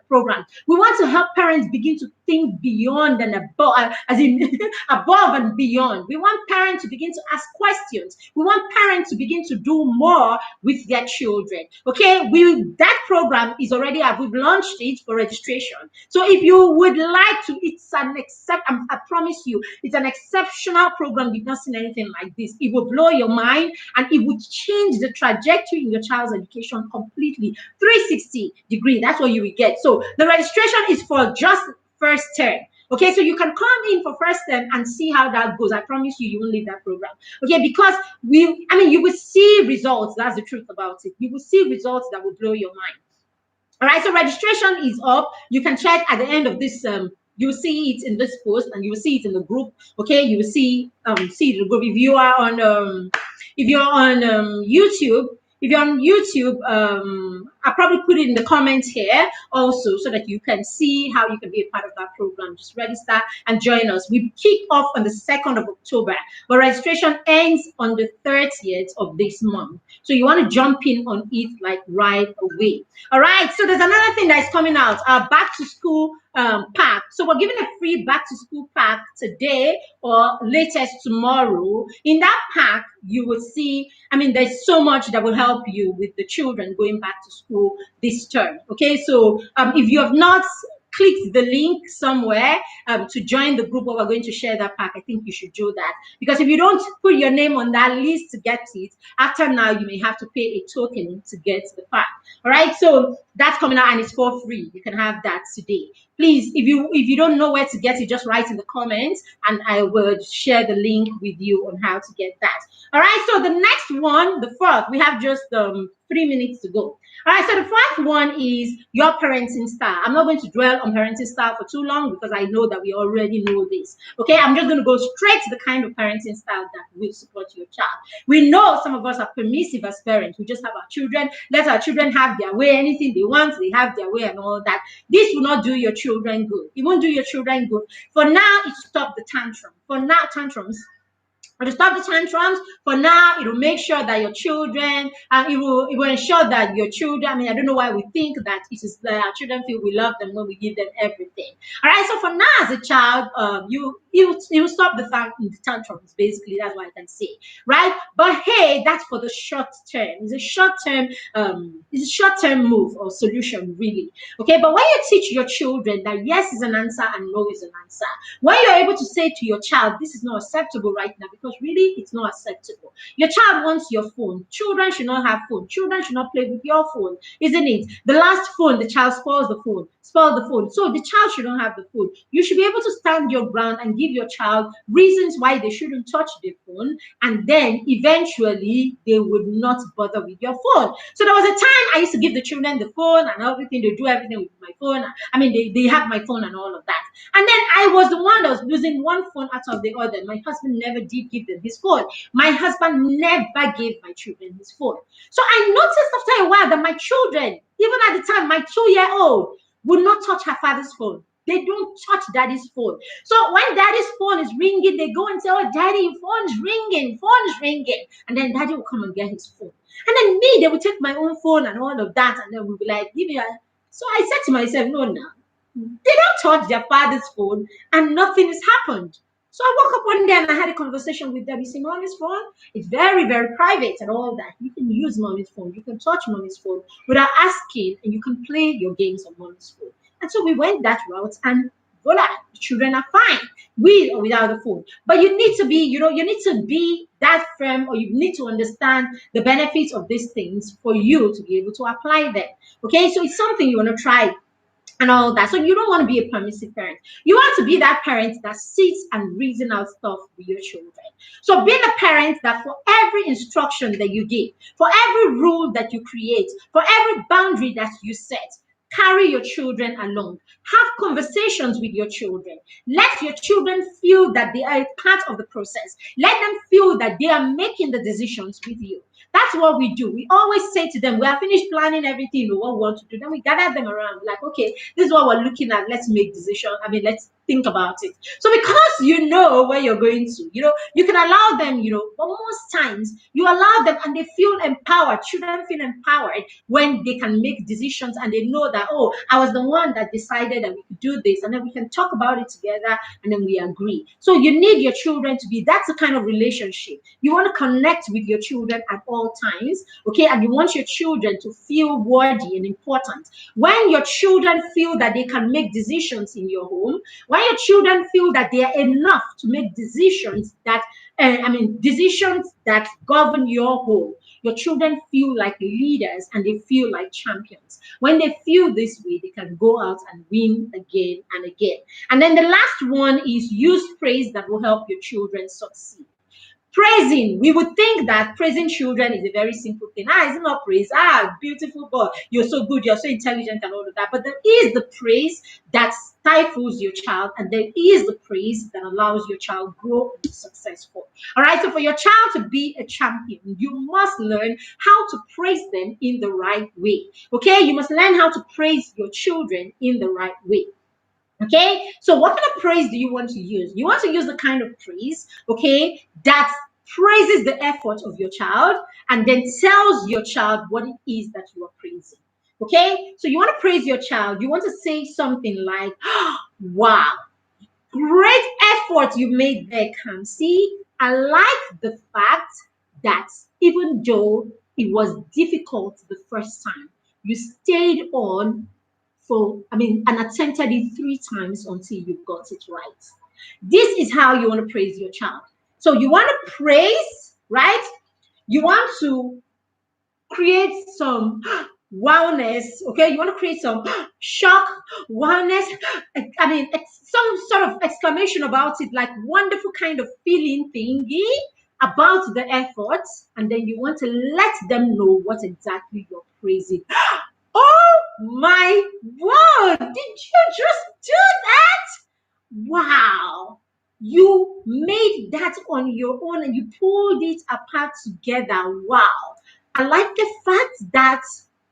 We want to help parents begin to think beyond and above, above and beyond. We want parents to begin to ask questions. We want parents to begin to do more with their children. Okay, that program is already up. We've launched it for registration. So if you would like to, I promise you, it's an exceptional program. You've not seen anything like this. It will blow your mind, and it would change the trajectory in your child's education completely. 360 degree, that's what you will get. So the registration is for just first term. Okay, so you can come in for first term and see how that goes. I promise you, you won't leave that program. Okay, because you will see results. That's the truth about it. You will see results that will blow your mind. All right, so registration is up. You can check at the end of this. You will see it in this post, and you will see it in the group. Okay, you will see the group. If you're on YouTube, I'll probably put it in the comments here also so that you can see how you can be a part of that program. Just register and join us. We kick off on the 2nd of October, but registration ends on the 30th of this month. So you want to jump in on it like right away. All right. So there's another thing that is coming out, our back to school pack. So we're giving a free back to school pack today or latest tomorrow. In that pack, you will see, I mean, there's so much that will help you with the children going back to school this term. Okay, so if you have not clicked the link somewhere to join the group where we're going to share that pack, I think you should do that. Because if you don't put your name on that list to get it, after now, you may have to pay a token to get the pack. All right, so that's coming out and it's for free. You can have that today. Please, if you don't know where to get it, just write in the comments and I will share the link with you on how to get that. All right, so the next one, the fourth, we have just 3 minutes to go. All right, so the fourth one is your parenting style. I'm not going to dwell on parenting style for too long because I know that we already know this. Okay, I'm just going to go straight to the kind of parenting style that will support your child. We know some of us are permissive as parents. We just have our children, let our children have their way, anything they want, they have their way and all that. This will not do your children good. It won't do your children good. For now, it stop the tantrum. For now, tantrums. To stop the tantrums, for now, it will make sure that your children, it will ensure that your children, I mean, I don't know why we think that it is our children feel we love them when we give them everything. All right, so for now, as a child, you stop the tantrums, basically, that's what I can say, right? But hey, that's for the short term. It's a short-term move or solution, really. Okay, but when you teach your children that yes is an answer and no is an answer, when you're able to say to your child, this is not acceptable right now, because really it's not acceptable. Your child wants your phone. Children should not have phone. Children should not play with your phone, isn't it? The last phone, the child spoils the phone. So the child should not have the phone. You should be able to stand your ground and give your child reasons why they shouldn't touch their phone, and then eventually they would not bother with your phone. So there was a time I used to give the children the phone and everything. They do everything with my phone. I mean, they have my phone and all of that. And then I was the one that was losing one phone out of the other. My husband never did give them his phone. My husband never gave my children his phone. So I noticed after a while that my children, even at the time, my 2-year-old would not touch her father's phone. They don't touch daddy's phone. So when daddy's phone is ringing, they go and say, oh, daddy, your phone is ringing. And then daddy will come and get his phone. And then me, they would take my own phone and all of that. And then we'll be like, give me a... So I said to myself, no, no. They don't touch their father's phone and nothing has happened. So I woke up one day and I had a conversation with them. You see, mommy's phone is very, very private and all that. You can use mommy's phone. You can touch mommy's phone without asking, and you can play your games on mommy's phone. And so we went that route, and voila, the children are fine with or without the phone. But you need to be, you need to be that firm, or you need to understand the benefits of these things for you to be able to apply them. Okay, so it's something you want to try and all that. So you don't want to be a permissive parent. You want to be that parent that sits and reason out stuff with your children. So being a parent that for every instruction that you give, for every rule that you create, for every boundary that you set, carry your children along. Have conversations with your children. Let your children feel that they are part of the process. Let them feel that they are making the decisions with you. That's what we do. We always say to them, we are finished planning everything, what we want to do. Then we gather them around, like, okay, this is what we're looking at. Let's make decisions. I mean, let's think about it. So because you know where you're going to, you can allow them, but most times you allow them and they feel empowered. Children feel empowered when they can make decisions and they know that, oh, I was the one that decided that we could do this, and then we can talk about it together and then we agree. So you need your children to be, that's the kind of relationship. You want to connect with your children at all times, okay? And you want your children to feel worthy and important. When your children feel that they can make decisions in your home, when your children feel that they are enough to make decisions that, decisions that govern your home, your children feel like leaders and they feel like champions. When they feel this way, they can go out and win again and again. And then the last one is use praise that will help your children succeed. Praising, we would think that praising children is a very simple thing. Is it not praise? Beautiful boy, you're so good, you're so intelligent, and all of that. But there is the praise that stifles your child, and there is the praise that allows your child grow and be successful. All right. So for your child to be a champion, you must learn how to praise them in the right way. Okay. You must learn how to praise your children in the right way. Okay, so what kind of praise do you want to use? You want to use the kind of praise, okay, that praises the effort of your child and then tells your child what it is that you are praising. Okay, so you want to praise your child. You want to say something like, wow, great effort you made there, Kamsi. I like the fact that even though it was difficult the first time, you stayed on and attempted it 3 times until you got it right. This is how you want to praise your child. So you want to praise, right? You want to create some wildness, okay? You want to create some shock, wildness, some sort of exclamation about it, like wonderful kind of feeling thingy about the effort, and then you want to let them know what exactly you're praising. Oh my word, did you just do that? Wow. You made that on your own and you pulled it apart together. Wow. I like the fact that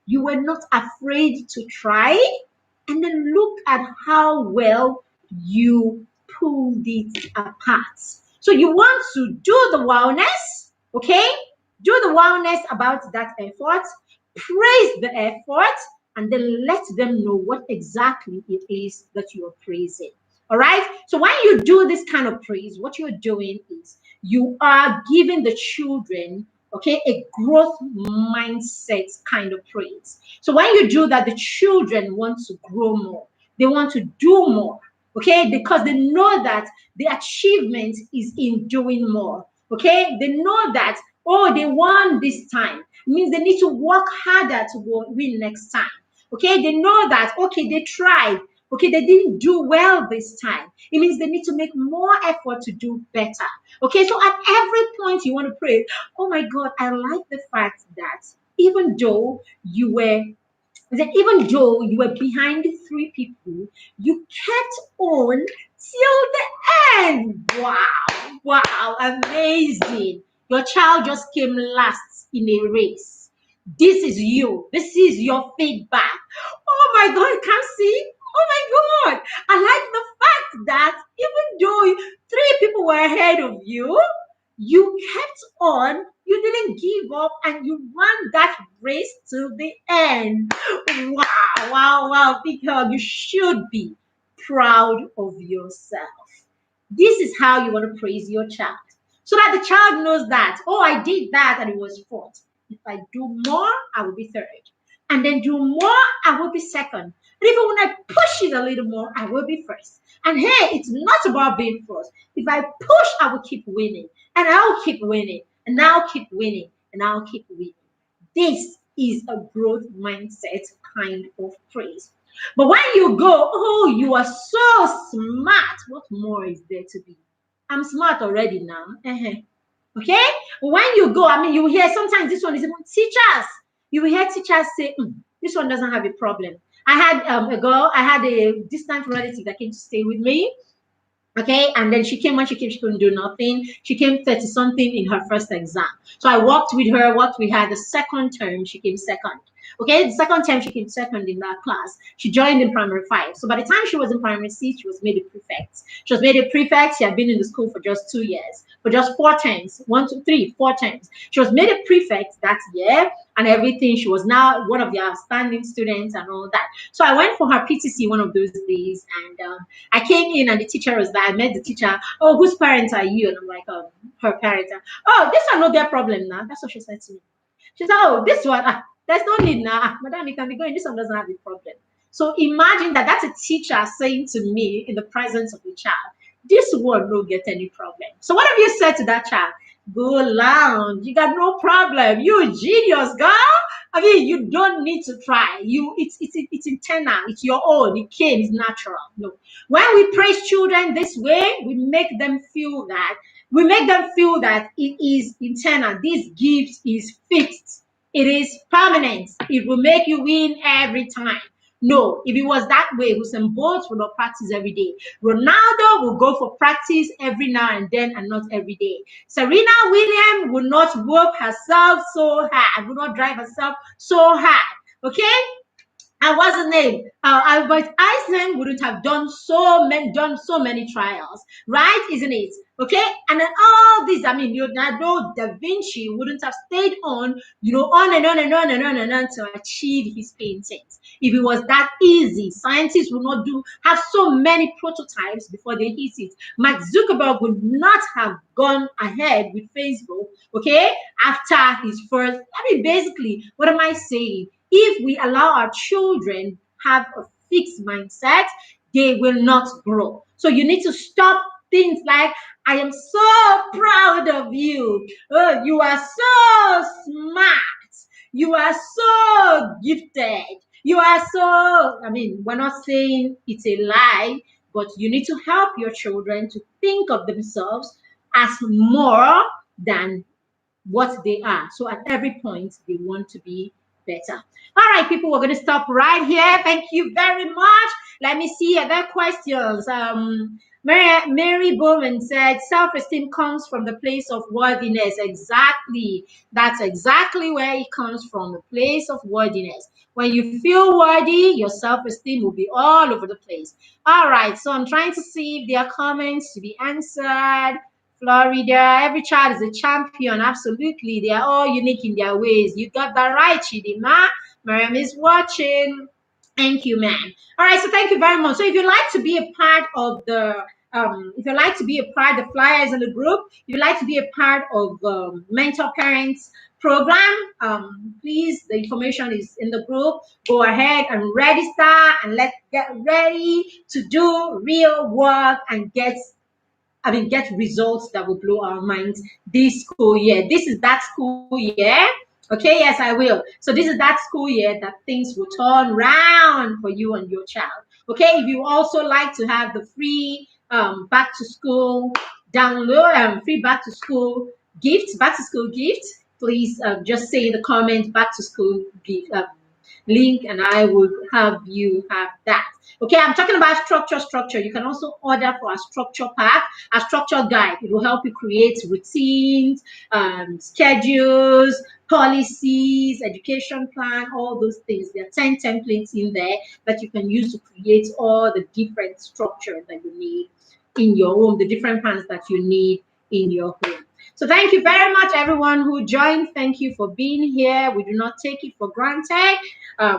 you were not afraid to try. And then look at how well you pulled it apart. So you want to do the wildness, okay? Do the wildness about that effort, praise the effort, and then let them know what exactly it is that you are praising. All right. So when you do this kind of praise, what you're doing is you are giving the children, okay, a growth mindset kind of praise. So when you do that, the children want to grow more. They want to do more, okay, because they know that the achievement is in doing more. Okay, they know that, oh, they won this time. It means they need to work harder to win next time. Okay, they know that, okay, they tried. Okay, they didn't do well this time. It means they need to make more effort to do better. Okay, so at every point you want to pray, oh my God, I like the fact that even though you were behind 3 people, you kept on till the end. Wow, amazing. Your child just came last in a race. This is you. This is your feedback. Oh my God, you can't see? Oh my God. I like the fact that even though 3 people were ahead of you, you kept on, you didn't give up, and you won that race to the end. Wow, because you should be proud of yourself. This is how you want to praise your child, so that the child knows that, oh, I did that and it was fourth. If I do more, I will be third, and then do more, I will be second, and even when I push it a little more, I will be first. And hey, it's not about being first. If I push, I will keep winning, and I'll keep winning, and I'll keep winning, and I'll keep winning. This is a growth mindset kind of praise. But when you go, oh, you are so smart, what more is there to be? I'm smart already now. Okay? When you go, you will hear sometimes this one is even teachers. You will hear teachers say, this one doesn't have a problem. I had a distant relative that came to stay with me. Okay, and then she came. When she came, she couldn't do nothing. She came 30 something in her first exam. So I worked with her. The second term, she came second. Okay, the second term she came second in that class. She joined in primary 5. So by the time she was in primary 6, she was made a prefect. She had been in the school for just 2 years, for just 4 terms. 1, 2, 3, 4 terms. She was made a prefect that year and everything. She was now one of the outstanding students and all that. So I went for her PTC one of those days, and I came in and the teacher was there. I met the teacher. Oh, whose parents are you? And I'm like, her parents. Oh, this one, no their problem now. That's what she said to me. She said, oh, this one, there's no need now. Madam, you can be going. This one doesn't have a problem. So imagine that that's a teacher saying to me in the presence of the child, this one will get any problem. So what have you said to that child? Go lounge. You got no problem. You a genius, girl. You don't need to try. It's internal. It's your own. It came. It's natural. No. When we praise children this way, we make them feel that We make them feel that it is internal. This gift is fixed. It is permanent. It will make you win every time. No, if it was that way, Usain Bolt will not practice every day. Ronaldo will go for practice every now and then and not every day. Serena Williams will not work herself so hard, will not drive herself so hard. Okay? And what's the name? Albert Einstein wouldn't have done so many trials, right? Isn't it? Okay, and then all these, I mean, Leonardo da Vinci wouldn't have stayed on, on and on and on and on and on to achieve his paintings. If it was that easy, scientists would not have so many prototypes before they hit it. Mark Zuckerberg would not have gone ahead with Facebook, okay, after his first. I mean, basically, what am I saying? If we allow our children have a fixed mindset, they will not grow. So you need to stop things like, I am so proud of you. Oh, you are so smart. You are so gifted. You are so, I mean, we're not saying it's a lie, but you need to help your children to think of themselves as more than what they are. So at every point, they want to be better. All right, people, we're going to stop right here. Thank you very much. Let me see other questions. Mary Bowman said, self-esteem comes from the place of worthiness. Exactly. That's exactly where it comes from, the place of worthiness. When you feel worthy, your self-esteem will be all over the place. All right, so I'm trying to see if there are comments to be answered. Florida, every child is a champion. Absolutely. They are all unique in their ways. You got that right, Chidima. Miriam is watching. Thank you, ma'am. All right, so thank you very much. So if you'd like to be a part of the if you'd like to be a part of the flyers in the group, if you'd like to be a part of Mentor Parents program, please, the information is in the group. Go ahead and register and let's get ready to do real work and get results that will blow our minds this school year. This is that school year. Okay, yes, I will. So this is that school year that things will turn round for you and your child. Okay, if you also like to have the free back to school download, free back to school gift, please just say in the comments back to school gift link, and I would have you have that. Okay, I'm talking about structure. You can also order for a structure pack, a structure guide. It will help you create routines, schedules, policies, education plan, all those things. There are 10 templates in there that you can use to create all the different structure that you need in your home, the different plans that you need in your home. So thank you very much, everyone who joined. Thank you for being here. We do not take it for granted.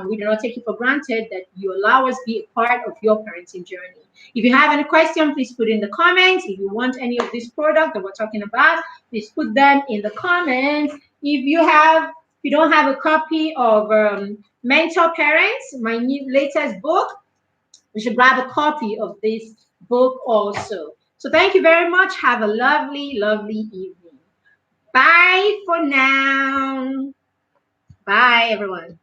We do not take it for granted that you allow us be a part of your parenting journey. If you have any question, please put in the comments. If you want any of this product that we're talking about, please put them in the comments. If you don't have a copy of Mentor Parents, my latest book, you should grab a copy of this book also. So thank you very much. Have a lovely, lovely evening. Bye for now. Bye, everyone.